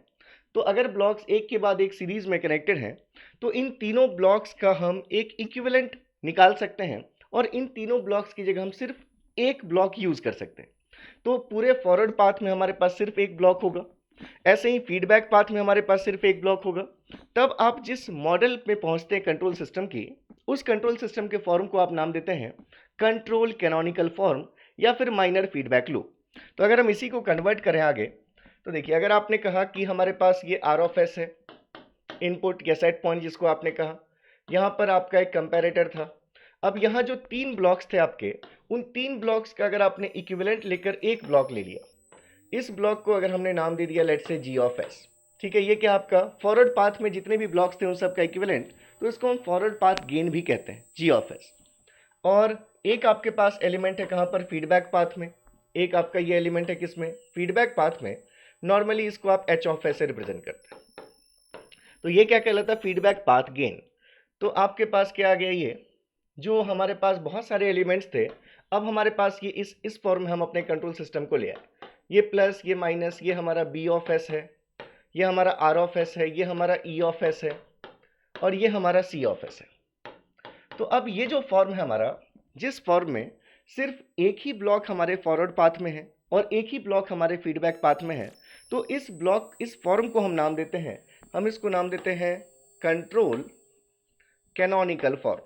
तो अगर ब्लॉक्स एक के बाद एक सीरीज में कनेक्टेड हैं, तो इन तीनों ब्लॉक्स का हम एक इक्विवेलेंट निकाल सकते हैं, और इन तीनों ब्लॉक्स की जगह हम सिर्फ एक ब्लॉक यूज कर सकते हैं। तो पूरे फॉरवर्ड पाथ में हमारे पास सिर्फ एक ब्लॉक होगा, ऐसे ही फीडबैक पाथ में हमारे पास सिर्फ एक ब्लॉक होगा। तब आप जिस मॉडल में पहुंचते हैं कंट्रोल सिस्टम की, उस कंट्रोल सिस्टम के फॉर्म को आप नाम देते हैं कंट्रोल कैनोनिकल फॉर्म या फिर माइनर फीडबैक लूप। तो अगर हम इसी को कन्वर्ट करें आगे, तो देखिए, अगर आपने कहा कि हमारे पास ये आर ऑफ एस है, इनपुट या सेट पॉइंट जिसको आपने कहा, यहाँ पर आपका एक कंपैरेटर था। अब यहाँ जो 3 ब्लॉक्स थे आपके, उन 3 ब्लॉक्स का अगर आपने इक्विवेलेंट लेकर एक ब्लॉक ले लिया, इस ब्लॉक को अगर हमने नाम दे दिया let's say ji of S. ठीक है, ये क्या आपका फॉरवर्ड पाथ में जितने भी ब्लॉक्स थे उन सब का इक्विवेलेंट, तो इसको हम फॉरवर्ड पाथ गेन भी कहते हैं, जी ऑफ एस। और एक आपके पास एलिमेंट है कहाँ पर, फीडबैक पाथ में। एक आपका ये एलिमेंट है किसमें, फीडबैक पाथ में। नॉर्मली इसको आप एच ऑफ एस से रिप्रेजेंट करते हैं। तो ये क्या कहलाता है, फीडबैक पाथ गेन। तो आपके पास क्या आ गया, ये जो हमारे पास बहुत सारे एलिमेंट्स थे, अब हमारे पास ये इस फॉर्म में हम अपने कंट्रोल सिस्टम को ले आए। ये प्लस, ये माइनस, ये हमारा बी ऑफ एस है, ये हमारा आर ऑफ एस है, ये हमारा ई ऑफ एस है, और ये हमारा सी ऑफ एस है। तो अब ये जो फॉर्म है हमारा, जिस फॉर्म में सिर्फ एक ही ब्लॉक हमारे फॉरवर्ड पाथ में है और एक ही ब्लॉक हमारे फीडबैक पाथ में है, तो इस फॉर्म को हम नाम देते हैं, हम इसको नाम देते हैं control canonical form.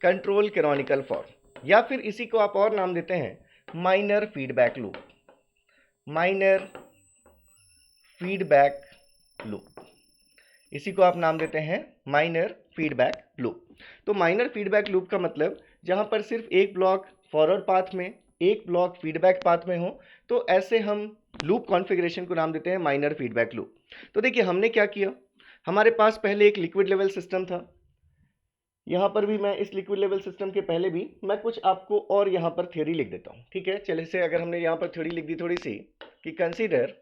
Control canonical form, या फिर इसी को आप और नाम देते हैं minor feedback loop. Minor feedback loop, इसी को आप नाम देते हैं माइनर फीडबैक लूप। तो माइनर फीडबैक लूप का मतलब जहां पर सिर्फ एक ब्लॉक फॉरवर्ड पाथ में, एक ब्लॉक फीडबैक पाथ में हो, तो ऐसे हम लूप कॉन्फ़िगरेशन को नाम देते हैं माइनर फीडबैक लूप। तो देखिए, हमने क्या किया, हमारे पास पहले एक लिक्विड लेवल सिस्टम था। यहाँ पर भी मैं इस लिक्विड लेवल सिस्टम के पहले भी मैं कुछ आपको और यहाँ पर थ्योरी लिख देता हूँ। ठीक है, चलिए से अगर हमने यहाँ पर थ्योरी लिख दी थोड़ी सी कि consider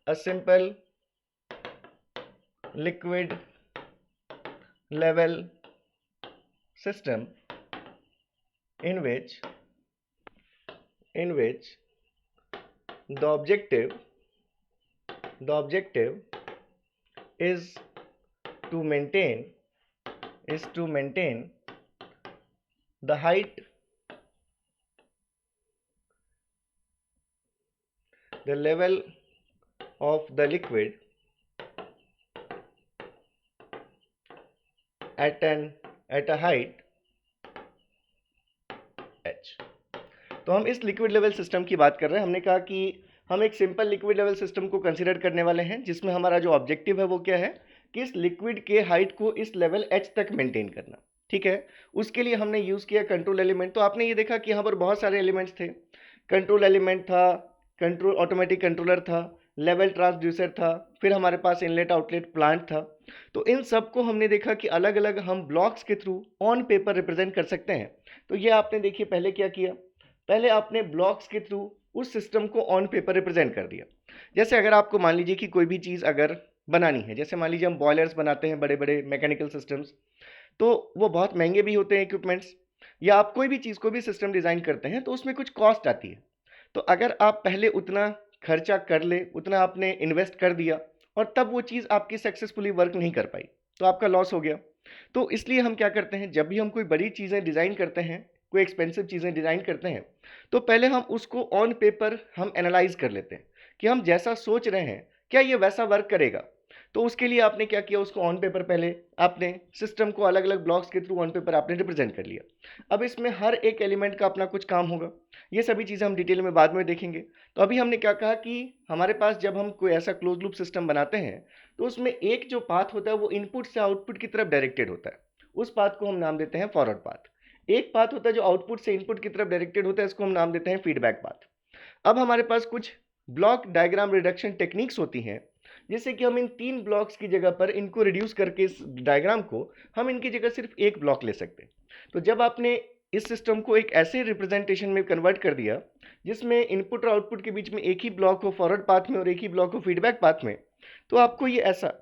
a simple liquid level system in which the objective is to maintain the height, the level of the liquid at a height h। तो हम इस लिक्विड लेवल सिस्टम की बात कर रहे हैं। हमने कहा कि हम एक सिंपल लिक्विड लेवल सिस्टम को कंसीडर करने वाले हैं, जिसमें हमारा जो ऑब्जेक्टिव है वो क्या है कि इस लिक्विड के हाइट को इस लेवल h तक मेंटेन करना। ठीक है, उसके लिए हमने यूज किया कंट्रोल एलिमेंट। तो आपने ये देखा कि यहाँ पर बहुत सारे एलिमेंट्स थे। कंट्रोल एलिमेंट था, कंट्रोल ऑटोमेटिक कंट्रोलर था, लेवल ट्रांसड्यूसर था, फिर हमारे पास इनलेट आउटलेट प्लांट था। तो इन सब को हमने देखा कि अलग अलग हम ब्लॉक्स के थ्रू ऑन पेपर रिप्रेजेंट कर सकते हैं। तो ये आपने देखिए पहले क्या किया, पहले आपने ब्लॉक्स के थ्रू उस सिस्टम को ऑन पेपर रिप्रेजेंट कर दिया। जैसे अगर आपको मान लीजिए कि कोई भी चीज़ अगर बनानी है, जैसे मान लीजिए हम बॉयलर्स बनाते हैं, बड़े बड़े मैकेनिकल सिस्टम्स, तो वो बहुत महंगे भी होते हैं इक्विपमेंट्स, या आप कोई भी चीज़, कोई भी सिस्टम डिज़ाइन करते हैं तो उसमें कुछ कॉस्ट आती है। तो अगर आप पहले उतना खर्चा कर ले, उतना आपने इन्वेस्ट कर दिया और तब वो चीज़ आपकी सक्सेसफुली वर्क नहीं कर पाई, तो आपका लॉस हो गया। तो इसलिए हम क्या करते हैं, जब भी हम कोई बड़ी चीज़ें डिज़ाइन करते हैं, कोई एक्सपेंसिव चीज़ें डिज़ाइन करते हैं, तो पहले हम उसको ऑन पेपर हम एनालाइज कर लेते हैं कि हम जैसा सोच रहे हैं क्या ये वैसा वर्क करेगा। तो उसके लिए आपने क्या किया, उसको ऑन पेपर पहले आपने सिस्टम को अलग अलग ब्लॉक्स के थ्रू ऑन पेपर आपने रिप्रेजेंट कर लिया। अब इसमें हर एक एलिमेंट का अपना कुछ काम होगा, ये सभी चीज़ें हम डिटेल में बाद में देखेंगे। तो अभी हमने क्या कहा कि हमारे पास जब हम कोई ऐसा क्लोज लूप सिस्टम बनाते हैं तो उसमें एक जो पाथ होता है वो इनपुट से आउटपुट की तरफ डायरेक्टेड होता है, उस पाथ को हम नाम देते हैं फॉरवर्ड पाथ। एक पाथ होता है जो आउटपुट से इनपुट की तरफ डायरेक्टेड होता है, इसको हम नाम देते हैं फीडबैक पाथ। अब हमारे पास कुछ ब्लॉक डायग्राम रिडक्शन टेक्निक्स होती हैं, जिससे कि हम इन 3 ब्लॉक्स की जगह पर इनको रिड्यूस करके इस डायग्राम को हम इनकी जगह सिर्फ एक ब्लॉक ले सकते हैं। तो जब आपने इस सिस्टम को एक ऐसे रिप्रेजेंटेशन में कन्वर्ट कर दिया जिसमें इनपुट और आउटपुट के बीच में एक ही ब्लॉक हो फॉरवर्ड पाथ में और एक ही ब्लॉक हो फीडबैक पाथ में, तो आपको ये ऐसा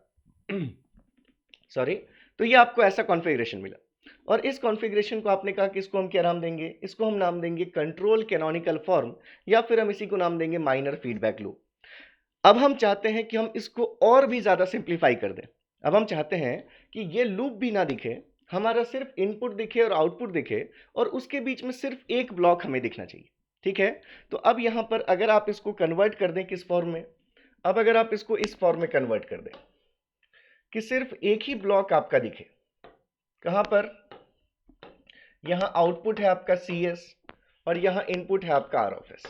सॉरी तो ये आपको ऐसा कॉन्फ़िगरेशन मिला। और इस कॉन्फ़िगरेशन को आपने कहा कि इसको हम क्या नाम देंगे, इसको हम नाम देंगे कंट्रोल कैनोनिकल फॉर्म, या फिर हम इसी को नाम देंगे माइनर फीडबैक लूप। अब हम चाहते हैं कि हम इसको और भी ज़्यादा सिंप्लीफाई कर दें। अब हम चाहते हैं कि ये लूप भी ना दिखे, हमारा सिर्फ इनपुट दिखे और आउटपुट दिखे, और उसके बीच में सिर्फ एक ब्लॉक हमें दिखना चाहिए। ठीक है, तो अब यहाँ पर अगर आप इसको कन्वर्ट कर दें किस फॉर्म में, अब अगर आप इसको इस फॉर्म में कन्वर्ट कर दें कि सिर्फ एक ही ब्लॉक आपका दिखे, कहाँ पर, यहाँ आउटपुट है आपका CS और यहाँ इनपुट है आपका RFS।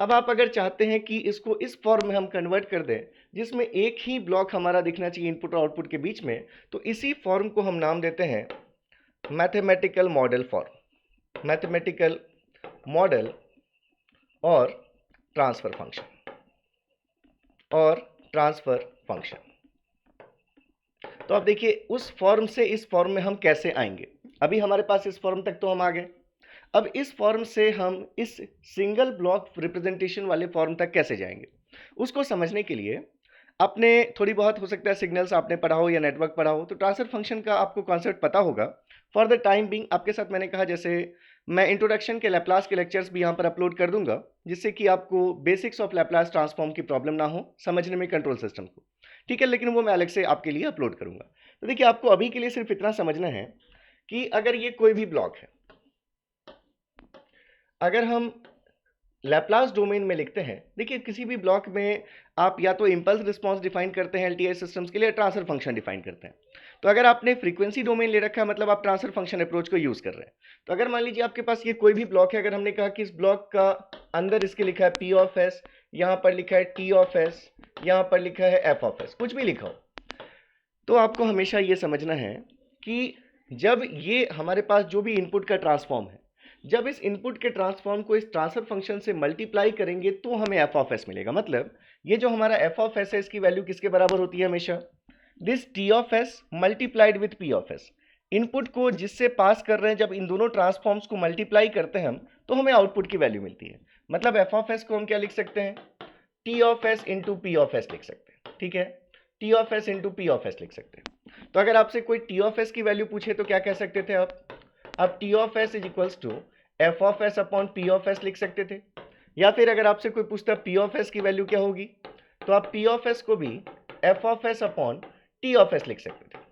अब आप अगर चाहते हैं कि इसको इस फॉर्म में हम कन्वर्ट कर दें जिसमें एक ही ब्लॉक हमारा दिखना चाहिए इनपुट और आउटपुट के बीच में, तो इसी फॉर्म को हम नाम देते हैं mathematical model form, mathematical model और ट्रांसफर फंक्शन। तो अब देखिए उस फॉर्म से इस फॉर्म में हम कैसे आएंगे। अभी हमारे पास इस फॉर्म तक तो हम आ गए, अब इस फॉर्म से हम इस सिंगल ब्लॉक रिप्रेजेंटेशन वाले फॉर्म तक कैसे जाएंगे, उसको समझने के लिए आपने थोड़ी बहुत हो सकता है सिग्नल्स आपने पढ़ा हो या नेटवर्क पढ़ा हो, तो ट्रांसफर फंक्शन का आपको कॉन्सेप्ट पता होगा। फॉर द टाइम बिंग आपके साथ मैंने कहा जैसे मैं इंट्रोडक्शन के लैप्लास के लेक्चर्स भी यहाँ पर अपलोड कर दूंगा, जिससे कि आपको बेसिक्स ऑफ लैप्लास ट्रांसफॉर्म की प्रॉब्लम ना हो समझने में कंट्रोल सिस्टम को। ठीक है, लेकिन वो मैं अलग से आपके लिए अपलोड करूंगा। तो देखिए आपको अभी के लिए सिर्फ इतना समझना है कि अगर ये कोई भी ब्लॉक है, अगर हम लैप्लास डोमेन में लिखते हैं, देखिए किसी भी ब्लॉक में आप या तो इम्पल्स रिस्पांस डिफाइन करते हैं LTI सिस्टम्स के लिए, ट्रांसफर फंक्शन डिफाइन करते हैं। तो अगर आपने फ्रीक्वेंसी डोमेन ले रखा है मतलब आप ट्रांसफर फंक्शन अप्रोच को यूज कर रहे हैं। तो अगर मान लीजिए आपके पास ये कोई भी ब्लॉक है, अगर हमने कहा कि इस ब्लॉक का अंदर इसके लिखा है P ऑफ S, यहाँ पर लिखा है T ऑफ S, यहाँ पर लिखा है F ऑफ S, कुछ भी लिखा हो, तो आपको हमेशा ये समझना है कि जब ये हमारे पास जो भी इनपुट का ट्रांसफॉर्म है, जब इस इनपुट के ट्रांसफॉर्म को इस ट्रांसफर फंक्शन से मल्टीप्लाई करेंगे तो हमें f ऑफ s मिलेगा। मतलब ये जो हमारा f ऑफ s है इसकी वैल्यू किसके बराबर होती है हमेशा, this t of s multiplied with p of s। Input को जिससे पास कर रहे हैं, जब इन दोनों ट्रांसफॉर्म्स को मल्टीप्लाई करते हैं हम, तो हमें आउटपुट की वैल्यू मिलती है। मतलब f ऑफ s को हम क्या लिख सकते हैं, t of s into p of s लिख सकते हैं। ठीक है, t of s into p of s लिख सकते हैं। तो अगर आपसे कोई t ऑफ s की वैल्यू पूछे तो क्या कह सकते थे आप t of s is equals to f of s upon p of s लिख सकते थे। या फिर अगर आपसे कोई पूछता p ऑफ s की वैल्यू क्या होगी, तो आप p ऑफ s को भी f of s upon t of s लिख सकते थे।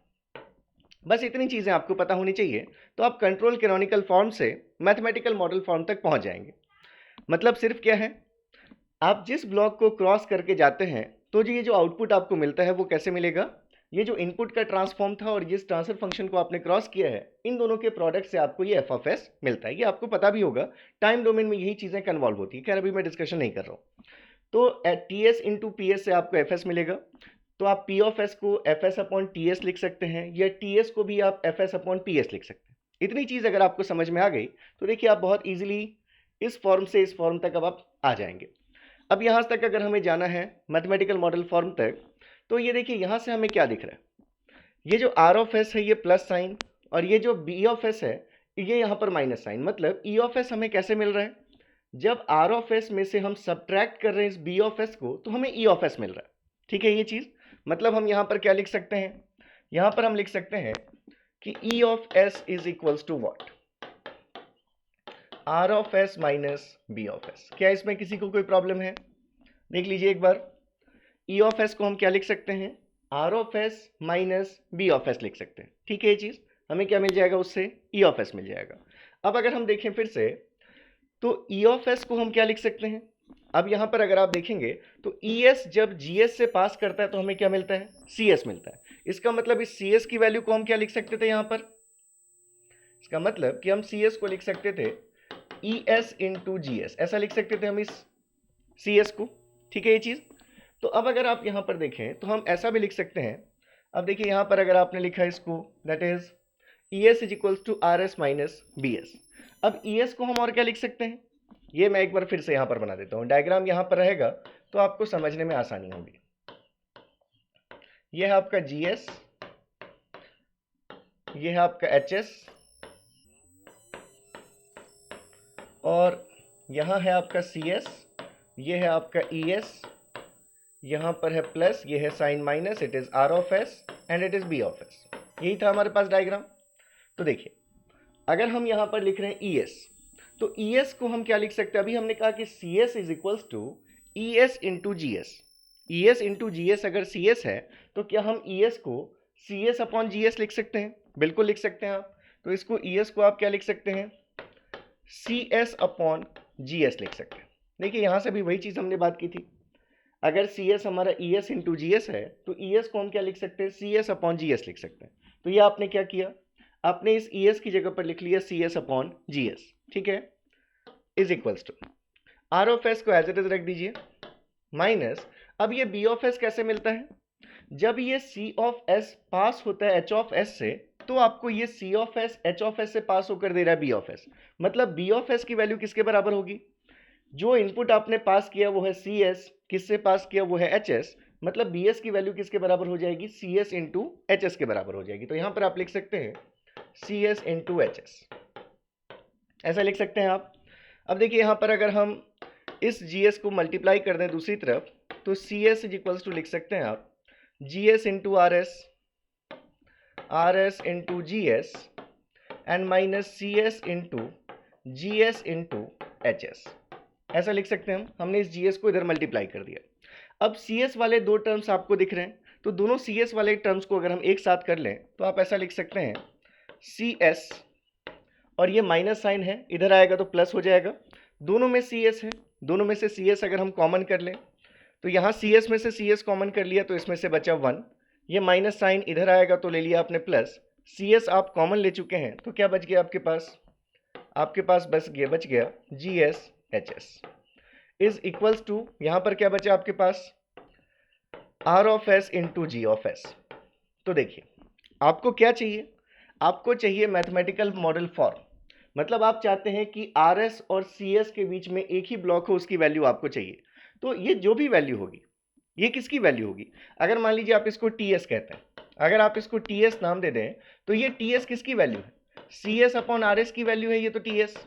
बस इतनी चीजें आपको पता होनी चाहिए, तो आप कंट्रोल कैनोनिकल फॉर्म से मैथमेटिकल मॉडल फॉर्म तक पहुंच जाएंगे। मतलब सिर्फ क्या है, आप जिस ब्लॉक को क्रॉस करके जाते हैं तो ये जो आउटपुट आपको मिलता है वो कैसे मिलेगा, ये जो इनपुट का ट्रांसफॉर्म था और जिस ट्रांसफर फंक्शन को आपने क्रॉस किया है, इन दोनों के प्रोडक्ट से आपको ये f ऑफ s मिलता है। ये आपको पता भी होगा, टाइम डोमेन में यही चीज़ें कन्वॉल्व होती है। खैर अभी मैं डिस्कशन नहीं कर रहा हूँ। तो ts इंटू पी एस से आपको fs मिलेगा, तो आप p ऑफ s को fs अपॉन ts लिख सकते हैं, या ts को भी आप fs अपॉन ps लिख सकते हैं। इतनी चीज़ अगर आपको समझ में आ गई तो देखिए आप बहुत ईजिली इस फॉर्म से इस फॉर्म तक अब आप आ जाएंगे। अब यहाँ तक अगर हमें जाना है मैथमेटिकल मॉडल फॉर्म तक, तो ये देखिए यहाँ से हमें क्या दिख रहा है, ये जो r ऑफ s है ये प्लस साइन, और ये जो b ऑफ s है ये यहाँ पर माइनस साइन। मतलब e ऑफ s हमें कैसे मिल रहा है, जब r ऑफ s में से हम सब्ट्रैक्ट कर रहे हैं इस b ऑफ s को तो हमें e ऑफ s मिल रहा है। ठीक है ये चीज़, मतलब हम यहाँ पर क्या लिख सकते हैं, यहाँ पर हम लिख सकते हैं कि e of s is equals to what, r of s minus b of s। क्या इसमें किसी को कोई प्रॉब्लम है, देख लीजिए एक बार। e ऑफ s को हम क्या लिख सकते हैं, r of s minus b of s लिख सकते हैं। ठीक है ये चीज़, हमें क्या मिल जाएगा उससे, e ऑफ s मिल जाएगा। अब अगर हम देखें फिर से, तो e ऑफ s को हम क्या लिख सकते हैं, अब यहाँ पर अगर आप देखेंगे तो ES जब GS से पास करता है तो हमें क्या मिलता है, CS मिलता है। इसका मतलब इस CS की वैल्यू को हम क्या लिख सकते थे यहाँ पर, इसका मतलब कि हम CS को लिख सकते थे ES इंटू GS, ऐसा लिख सकते थे हम इस CS को, ठीक है ये चीज़। तो अब अगर आप यहाँ पर देखें तो हम ऐसा भी लिख सकते हैं, अब देखिए यहाँ पर अगर आपने लिखा है इसको, that is ES is equals to RS minus BS। अब ES को हम और क्या लिख सकते हैं, ये मैं एक बार फिर से यहाँ पर बना देता हूँ, डायग्राम यहाँ पर रहेगा तो आपको समझने में आसानी होगी। यह है आपका GS, यह है आपका HS, और यहाँ है आपका CS, यह है आपका ES, यहाँ पर है प्लस, ये है sign minus, it is R of S and it is B of S। यही था हमारे पास डायग्राम। तो देखिए अगर हम यहाँ पर लिख रहे हैं ES, तो ES को हम क्या लिख सकते हैं, अभी हमने कहा कि CS is equals to ES into GS। ES into GS अगर CS है तो क्या हम ES को CS अपॉन GS लिख सकते हैं, बिल्कुल लिख सकते हैं आप। तो इसको ES को आप क्या लिख सकते हैं, CS अपॉन GS लिख सकते हैं। देखिए यहाँ से भी वही चीज़ हमने बात की थी, अगर CS हमारा ES इंटू GS है तो ES को हम क्या लिख सकते हैं, CS अपॉन GS लिख सकते हैं। तो ये आपने क्या किया, आपने इस ES की जगह पर लिख लिया CS अपॉन GS, ठीक है, is equals to R of S को एज इट इज रख दीजिए माइनस, अब ये B ऑफ S कैसे मिलता है, जब ये C ऑफ S पास होता है H ऑफ S से, तो आपको ये C of S H of S से पास होकर दे रहा है B ऑफ S, मतलब B ऑफ S की वैल्यू किसके बराबर होगी, जो इनपुट आपने पास किया वो है CS, किससे पास किया वो है HS, मतलब BS की वैल्यू किसके बराबर हो जाएगी, CS इंटू HS के बराबर हो जाएगी। तो यहाँ पर आप लिख सकते हैं CS इंटू HS, ऐसा लिख सकते हैं आप। अब देखिए यहाँ पर अगर हम इस GS को मल्टीप्लाई कर दें दूसरी तरफ, तो CS इज इक्वल्स टू लिख सकते हैं आप GS into RS, RS into GS and minus CS into GS into HS, ऐसा लिख सकते हैं हम। हमने इस GS को इधर मल्टीप्लाई कर दिया। अब CS वाले दो टर्म्स आपको दिख रहे हैं, तो दोनों CS वाले टर्म्स को अगर हम एक साथ कर लें तो आप ऐसा लिख सकते हैं CS, और ये माइनस साइन है, इधर आएगा तो प्लस हो जाएगा, दोनों में CS है, दोनों में से CS अगर हम कॉमन कर लें तो यहाँ CS में से CS कॉमन कर लिया तो इसमें से बचा 1, ये माइनस साइन इधर आएगा तो ले लिया आपने प्लस, CS आप कॉमन ले चुके हैं तो क्या बच गया आपके पास बच गया GS HS is equals to, यहां पर क्या बचा आपके पास, R of S into G of S। तो देखिए आपको क्या चाहिए, आपको चाहिए मैथमेटिकल मॉडल फॉर्म, मतलब आप चाहते हैं कि RS और CS के बीच में एक ही ब्लॉक हो, उसकी वैल्यू आपको चाहिए। तो ये जो भी वैल्यू होगी ये किसकी वैल्यू होगी, अगर मान लीजिए आप इसको TS कहते हैं, अगर आप इसको TS नाम दे दें तो ये TS किसकी वैल्यू है, CS अपॉन RS की वैल्यू है ये, तो TS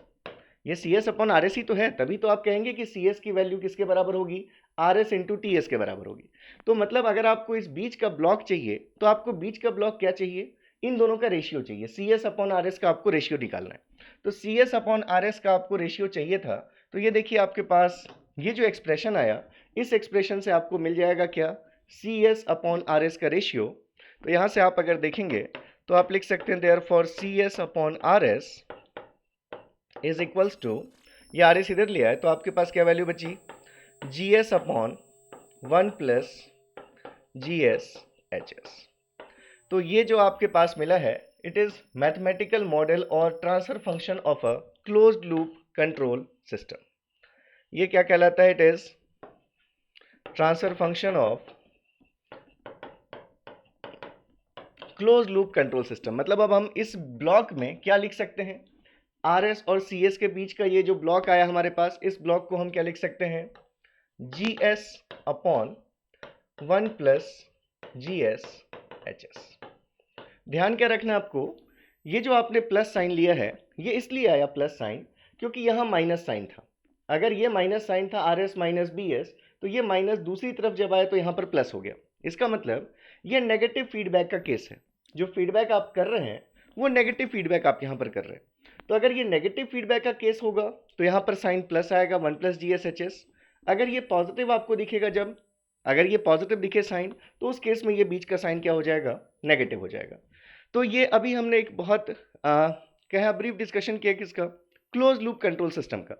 ये CS अपॉन RS ही तो है, तभी तो आप कहेंगे कि CS की वैल्यू किसके बराबर होगी, RS इंटू TS के बराबर होगी। तो मतलब अगर आपको इस बीच का ब्लॉक चाहिए तो आपको बीच का ब्लॉक क्या चाहिए, इन दोनों का रेशियो चाहिए, CS अपॉन RS का आपको रेशियो निकालना है। तो CS अपॉन RS का आपको रेशियो चाहिए था, तो ये देखिए आपके पास ये जो एक्सप्रेशन आया, इस एक्सप्रेशन से आपको मिल जाएगा क्या, CS अपॉन RS का रेशियो। तो यहाँ से आप अगर देखेंगे तो आप लिख सकते हैं therefore CS upon RS is equals to, ये RS इधर लिया है तो आपके पास क्या वैल्यू बची, GS upon 1 plus GS HS। तो ये जो आपके पास मिला है इट इज मैथमेटिकल मॉडल और transfer function of a closed loop control system. ये क्या कहलाता है, it is transfer function of closed loop control system. मतलब अब हम इस ब्लॉक में क्या लिख सकते हैं, RS और CS के बीच का ये जो ब्लॉक आया हमारे पास, इस ब्लॉक को हम क्या लिख सकते हैं, GS upon 1 plus GS HS। ध्यान क्या रखना आपको, ये जो आपने प्लस साइन लिया है ये इसलिए आया प्लस साइन क्योंकि यहाँ माइनस साइन था। अगर ये माइनस साइन था RS माइनस BS, तो ये माइनस दूसरी तरफ जब आया तो यहाँ पर प्लस हो गया। इसका मतलब ये नेगेटिव फीडबैक का केस है, जो फीडबैक आप कर रहे हैं वो नेगेटिव फीडबैक आप यहाँ पर कर रहे हैं। तो अगर ये नेगेटिव फीडबैक का केस होगा तो यहाँ पर साइन प्लस आएगा 1 प्लस GS HS। अगर ये पॉजिटिव आपको दिखेगा, जब अगर ये पॉजिटिव दिखे साइन, तो उस केस में ये बीच का साइन क्या हो जाएगा, नेगेटिव हो जाएगा। तो ये अभी हमने एक बहुत क्या ब्रीफ डिस्कशन किया किसका, क्लोज लूप कंट्रोल सिस्टम का,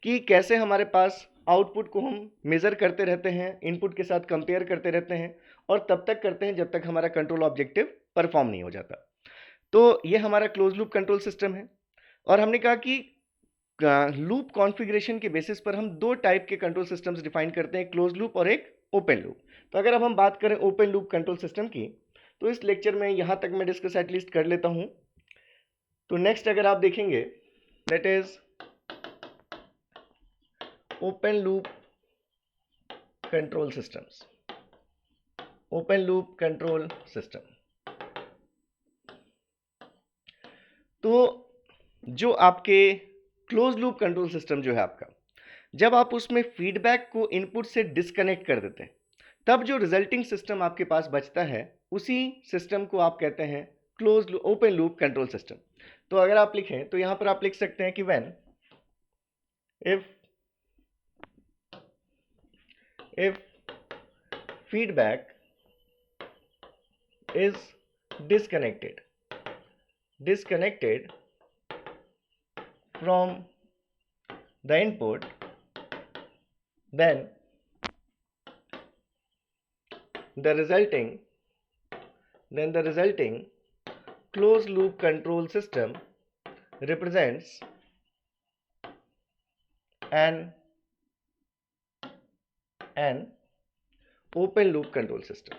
कि कैसे हमारे पास आउटपुट को हम मेज़र करते रहते हैं, इनपुट के साथ कंपेयर करते रहते हैं और तब तक करते हैं जब तक हमारा कंट्रोल ऑब्जेक्टिव परफॉर्म नहीं हो जाता। तो ये हमारा क्लोज लूप कंट्रोल सिस्टम है। और हमने कहा कि लूप कॉन्फ़िगरेशन के बेसिस पर हम दो टाइप के कंट्रोल सिस्टम्स डिफाइन करते हैं, क्लोज लूप और एक ओपन लूप। तो अगर अब हम बात करें ओपन लूप कंट्रोल सिस्टम की, तो इस लेक्चर में यहाँ तक मैं डिस्कस एटलीस्ट कर लेता हूँ। तो नेक्स्ट अगर आप देखेंगे, that is open loop control systems, open loop control system. तो जो आपके क्लोज लूप कंट्रोल सिस्टम जो है आपका, जब आप उसमें फीडबैक को इनपुट से डिस्कनेक्ट कर देते हैं, तब जो रिजल्टिंग सिस्टम आपके पास बचता है, उसी सिस्टम को आप कहते हैं close loop open loop control system. तो अगर आप लिखें तो यहां पर आप लिख सकते हैं कि when if feedback is disconnected from the input, then the resulting closed loop control system represents an open loop control system।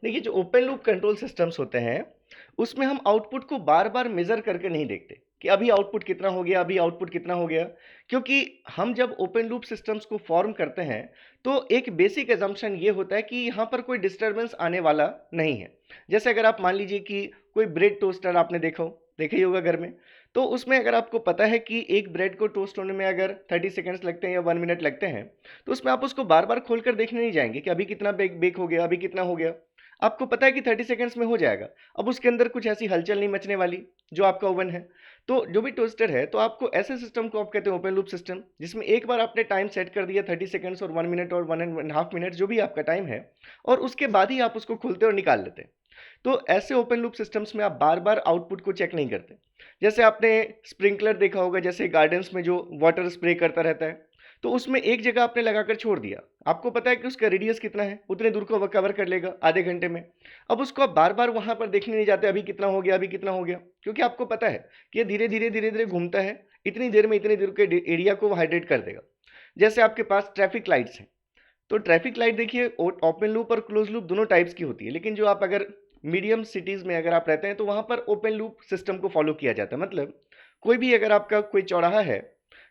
देखिए, जो ओपन लूप कंट्रोल सिस्टम्स होते हैं उसमें हम आउटपुट को बार बार मेजर करके नहीं देखते कि अभी आउटपुट कितना हो गया, अभी आउटपुट कितना हो गया, क्योंकि हम जब ओपन लूप सिस्टम्स को फॉर्म करते हैं तो एक बेसिक एजम्पशन ये होता है कि यहाँ पर कोई डिस्टर्बेंस आने वाला नहीं है। जैसे अगर आप मान लीजिए कि कोई ब्रेड टोस्टर आपने देखा ही होगा घर में, तो उसमें अगर आपको पता है कि एक ब्रेड को टोस्ट होने में अगर 30 सेकंड्स लगते हैं या 1 मिनट लगते हैं, तो उसमें आप उसको बार बार खोलकर देखने नहीं जाएंगे कि अभी कितना बेक हो गया, अभी कितना हो गया। आपको पता है कि 30 सेकंड्स में हो जाएगा। अब उसके अंदर कुछ ऐसी हलचल नहीं मचने वाली जो आपका ओवन है। तो जो भी टोस्टर है, तो आपको ऐसे सिस्टम को आप कहते हैं ओपन लूप सिस्टम, जिसमें एक बार आपने टाइम सेट कर दिया 30 सेकंड्स और 1 मिनट और 1.5 मिनट जो भी आपका टाइम है, और उसके बाद ही आप उसको खोलते और निकाल लेते हैं। तो ऐसे ओपन लूप सिस्टम्स में आप बार बार आउटपुट को चेक नहीं करते। जैसे आपने स्प्रिंकलर देखा होगा, जैसे गार्डन्स में जो वाटर स्प्रे करता रहता है, तो उसमें एक जगह आपने लगाकर छोड़ दिया, आपको पता है कि उसका रेडियस कितना है, उतने दूर को वह कवर कर लेगा आधे घंटे में। अब उसको आप बार बार वहां पर देखने नहीं जाते अभी कितना हो गया, अभी कितना हो गया, क्योंकि आपको पता है कि ये धीरे धीरे घूमता है, इतनी देर में इतनी दूर के एरिया को हाइड्रेट कर देगा। जैसे आपके पास ट्रैफिक लाइट्स हैं, तो ट्रैफिक लाइट देखिए ओपन लूप और क्लोज लूप दोनों टाइप्स की होती है, लेकिन जो आप अगर मीडियम सिटीज में अगर आप रहते हैं तो वहां पर ओपन लूप सिस्टम को फॉलो किया जाता है। मतलब कोई भी अगर आपका कोई चौराहा है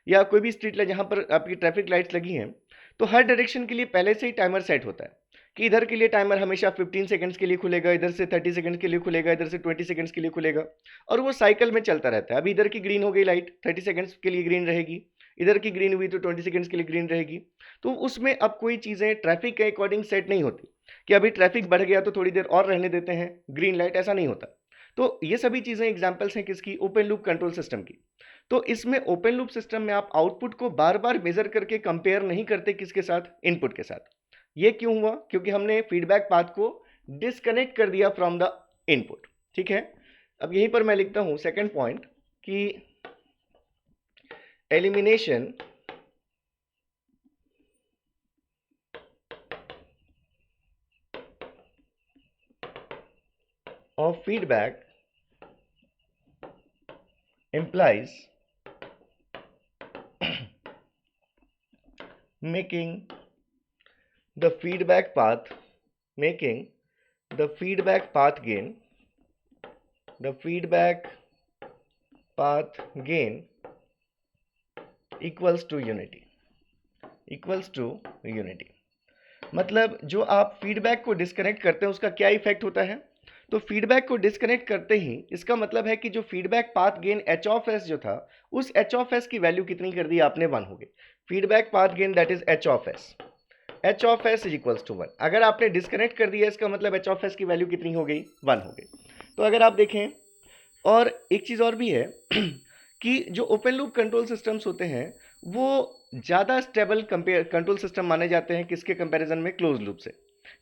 या कोई भी स्ट्रीट है जहां पर आपकी ट्रैफिक लाइट्स लगी हैं, तो हर डायरेक्शन के लिए पहले से ही टाइमर सेट होता है कि इधर के लिए टाइमर हमेशा 15 सेकंड्स के लिए खुलेगा, इधर से 30 सेकंड्स के लिए खुलेगा, इधर से 20 सेकंड्स के लिए खुलेगा, और वो साइकिल में चलता रहता है। अभी इधर की ग्रीन हो गई लाइट, 30 सेकंड्स के लिए ग्रीन रहेगी, इधर की ग्रीन हुई तो 20 सेकंड्स के लिए ग्रीन रहेगी। तो उसमें अब कोई चीज़ें ट्रैफिक के अकॉर्डिंग सेट नहीं होती कि अभी ट्रैफिक बढ़ गया तो थोड़ी देर और रहने देते हैं ग्रीन लाइट, ऐसा नहीं होता। तो ये सभी चीज़ें एग्जाम्पल्स हैं किसकी, ओपन लूप कंट्रोल सिस्टम की। तो इसमें ओपन लूप सिस्टम में आप आउटपुट को बार बार मेजर करके कंपेयर नहीं करते किसके साथ, इनपुट के साथ। ये क्यों हुआ, क्योंकि हमने फीडबैक पाथ को डिस्कनेक्ट कर दिया फ्रॉम द इनपुट। ठीक है, अब यहीं पर मैं लिखता हूं सेकंड पॉइंट कि elimination of feedback implies making the feedback path gain equals to unity। मतलब जो आप फीडबैक को डिस्कनेक्ट करते हैं उसका क्या इफेक्ट होता है, तो फीडबैक को डिस्कनेक्ट करते ही इसका मतलब है कि जो feedback path gain H of S जो था, उस एच ऑफ एस की वैल्यू कितनी कर दी आपने, 1 हो गई। Feedback path gain that is H of S is equals to 1। अगर आपने डिस्कनेक्ट कर दिया इसका मतलब एच ऑफ एस की वैल्यू कितनी हो गई, 1 हो गई। तो अगर आप देखें, और एक चीज़ और भी है कि जो ओपन लूप कंट्रोल सिस्टम्स होते हैं वो ज़्यादा स्टेबल कंट्रोल सिस्टम माने जाते हैं किसके कंपैरिजन में, क्लोज लूप से।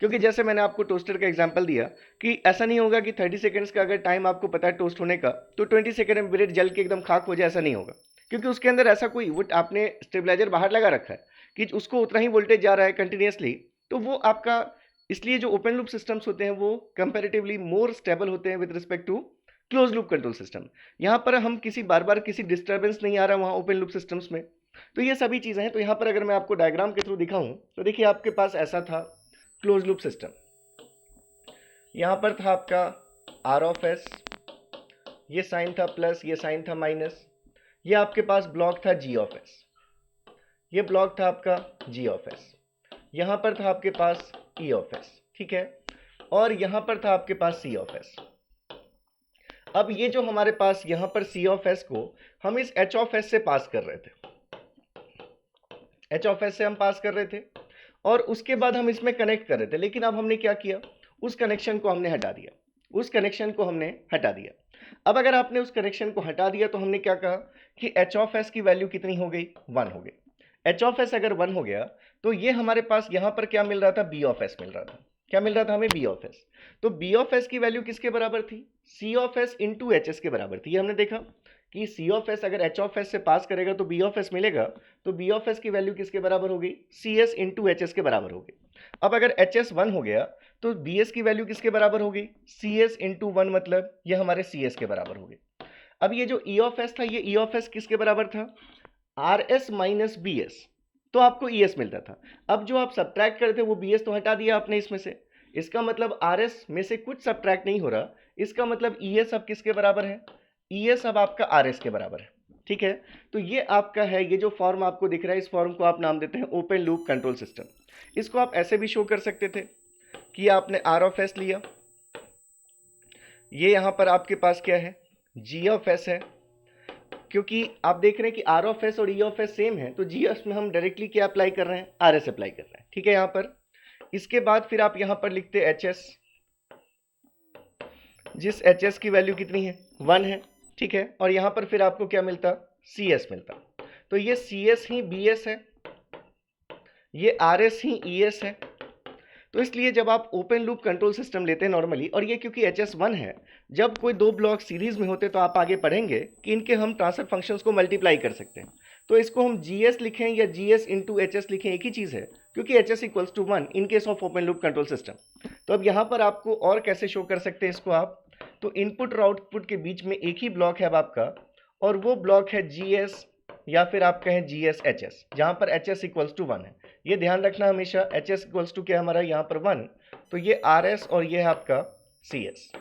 क्योंकि जैसे मैंने आपको टोस्टर का एग्जांपल दिया कि ऐसा नहीं होगा कि 30 सेकंड्स का अगर टाइम आपको पता है टोस्ट होने का तो 20 सेकंड में ब्रेड जल के एकदम खाक हो जाए, ऐसा नहीं होगा, क्योंकि उसके अंदर ऐसा कोई वो आपने स्टेबलाइजर बाहर लगा रखा है कि उसको उतना ही वोल्टेज जा रहा है कंटिन्यूसली, तो वो आपका, इसलिए जो ओपन लूप सिस्टम्स होते हैं वो कंपैरेटिवली मोर स्टेबल होते हैं with respect to close loop control system. यहाँ पर हम किसी बार बार किसी डिस्टर्बेंस नहीं आ रहा वहाँ ओपन लूप सिस्टम्स में। तो ये सभी चीज़ें हैं। तो यहाँ पर अगर मैं आपको डायग्राम के थ्रू दिखाऊं तो देखिए आपके पास ऐसा था क्लोज लूप सिस्टम, यहाँ पर था आपका आर ऑफ एस, ये साइन था प्लस, ये साइन था माइनस, ये आपके पास ब्लॉक था जी ऑफ एस, ये ब्लॉक था आपका जी ऑफ एस, यहाँ पर था आपके पास ई ऑफ एस, ठीक है, और यहाँ पर था आपके पास सी ऑफ एस। अब ये जो हमारे पास यहाँ पर सी ऑफ एस को हम इस एच ऑफ एस से पास कर रहे थे, एच ऑफ एस से हम पास कर रहे थे और उसके बाद हम इसमें कनेक्ट कर रहे थे, लेकिन अब हमने क्या किया, उस कनेक्शन को हमने हटा दिया, उस कनेक्शन को हमने हटा दिया। अब अगर आपने उस कनेक्शन को हटा दिया तो हमने क्या कहा कि एच ऑफ एस की वैल्यू कितनी हो गई, 1 हो गई। एच ऑफ एस अगर 1 हो गया तो ये हमारे पास यहाँ पर क्या मिल रहा था, बी ऑफ एस मिल रहा था। क्या मिल रहा था हमें, बी ऑफ एस। तो बी ऑफ एस की वैल्यू किसके बराबर थी, c of s into H s के बराबर थी। ये हमने देखा कि सी ऑफ एस अगर एच ऑफ एस से पास करेगा तो बी ऑफ एस मिलेगा, तो बी ऑफ एस की वैल्यू किसके बराबर हो गई, c s into H s के बराबर हो गई। अब अगर एच एस 1 हो गया तो बी एस की वैल्यू किसके बराबर हो गई, सी एस इंटू 1, मतलब ये हमारे सी एस के बराबर हो गई। अब ये जो ई ऑफ एस था, ये ई ऑफ एस किसके बराबर था, R S minus B S, तो आपको ई एस मिलता था। अब जो आप सब्ट्रैक्ट करते थे वो बी एस तो हटा दिया आपने इसमें से, इसका मतलब आर एस में से कुछ सब्ट्रैक्ट नहीं हो रहा, इसका मतलब ई एस अब किसके बराबर है, ई एस अब आपका आर एस के बराबर है, ठीक है। तो ये आपका है, ये जो फॉर्म आपको दिख रहा है इस फॉर्म को आप नाम देते हैं ओपन लूप कंट्रोल सिस्टम। इसको आप ऐसे भी शो कर सकते थे कि आपने आर ऑफ एस लिया, ये यहां पर आपके पास क्या है, जी ऑफ एस है, क्योंकि आप देख रहे हैं कि आर ऑफ एस और ई ऑफ एस सेम है, तो जी एस में हम डायरेक्टली क्या अप्लाई कर रहे हैं, आर एस अप्लाई कर रहे हैं, ठीक है। यहां पर इसके बाद फिर आप यहां पर लिखते एच एस, जिस एच एस की वैल्यू कितनी है, 1 है, ठीक है, और यहां पर फिर आपको क्या मिलता, सी एस मिलता। तो ये सी एस ही बी एस है, ये आर एस ही ई एस है। तो इसलिए जब आप ओपन लूप कंट्रोल सिस्टम लेते हैं नॉर्मली, और ये क्योंकि एच एस 1 है, जब कोई दो ब्लॉक सीरीज में होते तो आप आगे पढ़ेंगे कि इनके हम ट्रांसफर फंक्शंस को मल्टीप्लाई कर सकते हैं। तो इसको हम जी एस लिखें या G S into H S लिखें, एक ही चीज़ है, क्योंकि H S equals to 1 in case of open loop control system. तो अब यहाँ पर आपको और कैसे शो कर सकते हैं इसको आप, तो इनपुट और आउटपुट के बीच में एक ही ब्लॉक है अब आपका, और वो ब्लॉक है जी एस या फिर आप कहें जी एस एच एस, जहाँ पर एच एस इक्वल्स टू 1 है। ये ध्यान रखना हमेशा, एच एस इक्वल्स टू क्या हमारा यहाँ पर 1, तो ये आर एस और ये है आपका सी एस।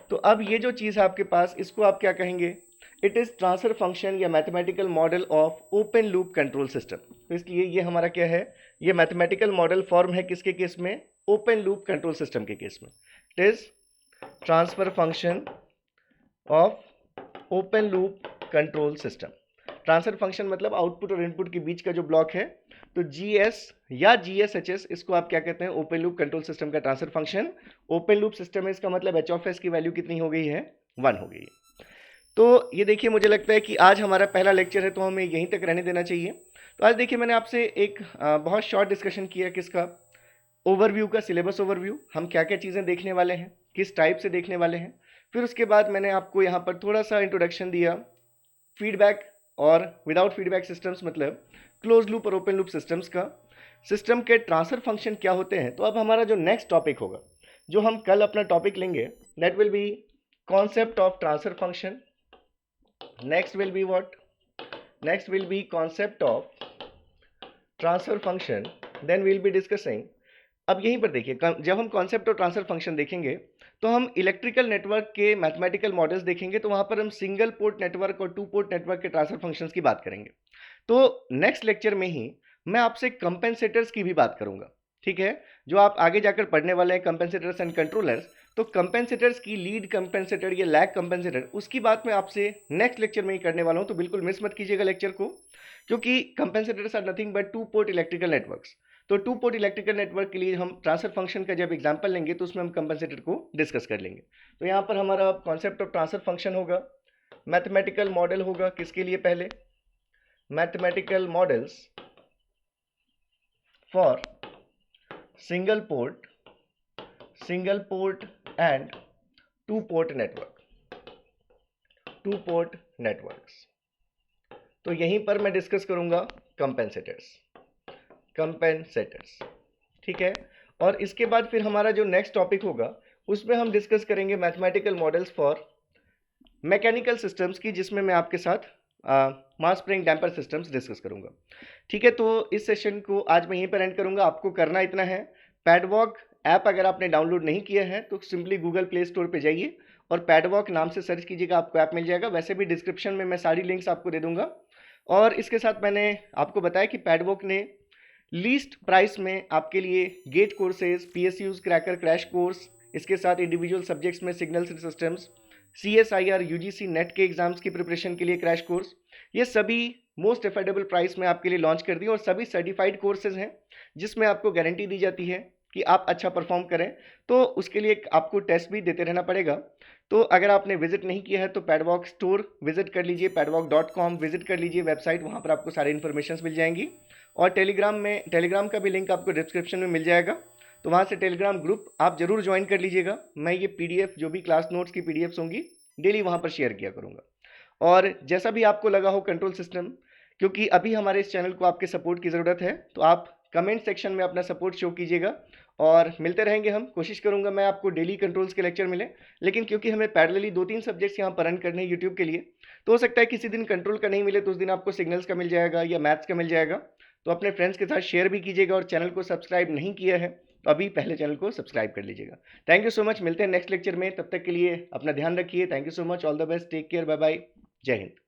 तो अब ये जो चीज़ है आपके पास, इसको आप क्या कहेंगे, इट इज़ ट्रांसफर फंक्शन या mathematical model of open loop control system. तो इसलिए ये हमारा क्या है, ये मैथमेटिकल मॉडल फॉर्म है किसके केस में, ओपन लूप कंट्रोल सिस्टम के केस में। It is transfer function of open loop control system. Transfer function मतलब आउटपुट और इनपुट के बीच का जो ब्लॉक है, तो जी एस या जी एस एच एस, इसको आप क्या कहते हैं, ओपन लूप कंट्रोल सिस्टम का transfer function. Open loop system है, इसका मतलब एच ऑफ एस की वैल्यू कितनी हो गई है, 1 हो गई है। तो ये देखिए, मुझे लगता है कि आज हमारा पहला लेक्चर है तो हमें यहीं तक रहने देना चाहिए। तो आज देखिए, मैंने आपसे एक बहुत शॉर्ट डिस्कशन किया किसका, ओवरव्यू का, सिलेबस ओवरव्यू, हम क्या क्या चीज़ें देखने वाले हैं, किस टाइप से देखने वाले हैं। फिर उसके बाद मैंने आपको यहाँ पर थोड़ा सा इंट्रोडक्शन दिया फीडबैक और विदाउट फीडबैक सिस्टम्स, मतलब क्लोज लूप और ओपन लूप सिस्टम्स का, सिस्टम के ट्रांसफर फंक्शन क्या होते हैं। तो अब हमारा जो नेक्स्ट टॉपिक होगा, जो हम कल अपना टॉपिक लेंगे, that will be concept of transfer function. Next will be what, next will be concept of transfer function, then will be discussing. अब यहीं पर देखिए, जब हम कॉन्सेप्ट और ट्रांसफर फंक्शन देखेंगे तो हम इलेक्ट्रिकल नेटवर्क के मैथमेटिकल मॉडल्स देखेंगे, तो वहां पर हम सिंगल पोर्ट नेटवर्क और 2 पोर्ट नेटवर्क के ट्रांसफर फंक्शंस की बात करेंगे। तो नेक्स्ट लेक्चर में ही मैं आपसे कंपेंसेटर्स की भी बात करूंगा, ठीक है, जो आप आगे जाकर पढ़ने वाले हैं, कंपेंसेटर्स एंड कंट्रोलर्स। तो कंपेंसेटर्स की लीड कंपेंसेटर या लैग कंपेंसेटर, उसकी बात मैं आपसे नेक्स्ट लेक्चर में ही करने वाला हूं, तो बिल्कुल मिस मत कीजिएगा लेक्चर को, क्योंकि compensators are nothing but 2 port electrical networks. तो 2 पोर्ट इलेक्ट्रिकल नेटवर्क के लिए हम ट्रांसफर फंक्शन का जब एग्जांपल लेंगे तो उसमें हम कंपेंसेटर को डिस्कस कर लेंगे। तो यहाँ पर हमारा कॉन्सेप्ट ऑफ ट्रांसफर फंक्शन होगा, मैथमेटिकल मॉडल होगा किसके लिए, पहले mathematical models for single port single port and two port networks. तो यहीं पर मैं डिस्कस करूंगा कंपेंसेटर्स, ठीक है। और इसके बाद फिर हमारा जो नेक्स्ट टॉपिक होगा उसमें हम डिस्कस करेंगे mathematical models for mechanical systems की, जिसमें मैं आपके साथ mass spring damper systems discuss करूंगा, ठीक है। तो इस सेशन को आज मैं यहीं पर एंड करूंगा। आपको करना इतना है, पैडवॉक ऐप अगर आपने डाउनलोड नहीं किया है तो सिंपली गूगल प्ले स्टोर पे जाइए और पैडवॉक नाम से सर्च कीजिएगा, आपको ऐप मिल जाएगा। वैसे भी डिस्क्रिप्शन में मैं सारी लिंक्स आपको दे दूंगा। और इसके साथ मैंने आपको बताया कि पैडवॉक ने लीस्ट प्राइस में आपके लिए GATE courses, PSUs, cracker, crash course, इसके साथ इंडिविजुअल सब्जेक्ट्स में signals and systems, CSIR, UGC NET के एग्जाम्स की प्रिपरेशन के लिए क्रैश कोर्स, ये सभी मोस्ट अफोर्डेबल प्राइस में आपके लिए लॉन्च कर दिए और सभी सर्टिफाइड कोर्सेज हैं जिसमें आपको गारंटी दी जाती है कि आप अच्छा परफॉर्म करें। तो उसके लिए आपको टेस्ट भी देते रहना पड़ेगा। तो अगर आपने विजिट नहीं किया है तो पैडवॉक स्टोर विजिट कर लीजिए, padwalk.com विजिट कर लीजिए वेबसाइट, वहाँ पर आपको सारी इन्फॉर्मेशन मिल जाएंगी। और टेलीग्राम का भी लिंक आपको डिस्क्रिप्शन में मिल जाएगा, तो वहाँ से टेलीग्राम ग्रुप आप जरूर ज्वाइन कर लीजिएगा। मैं ये PDF जो भी क्लास नोट्स की PDFs होंगी डेली वहाँ पर शेयर किया करूँगा। और जैसा भी आपको लगा हो कंट्रोल सिस्टम, क्योंकि अभी हमारे इस चैनल को आपके सपोर्ट की ज़रूरत है, तो आप कमेंट सेक्शन में अपना सपोर्ट शो कीजिएगा और मिलते रहेंगे हम। कोशिश करूंगा मैं आपको डेली कंट्रोल्स के लेक्चर मिले, लेकिन क्योंकि हमें पैरेलली 2-3 सब्जेक्ट्स यहाँ पर रन करने हैं यूट्यूब के लिए, तो हो सकता है किसी दिन कंट्रोल का नहीं मिले तो उस दिन आपको सिग्नल्स का मिल जाएगा या मैथ्स का मिल जाएगा। तो अपने फ्रेंड्स के साथ शेयर भी कीजिएगा और चैनल को सब्सक्राइब नहीं किया है तो अभी पहले चैनल को सब्सक्राइब कर लीजिएगा। थैंक यू सो मच, मिलते हैं नेक्स्ट लेक्चर में, तब तक के लिए अपना ध्यान रखिए। Thank you so much, all the best, take care, bye bye, जय हिंद।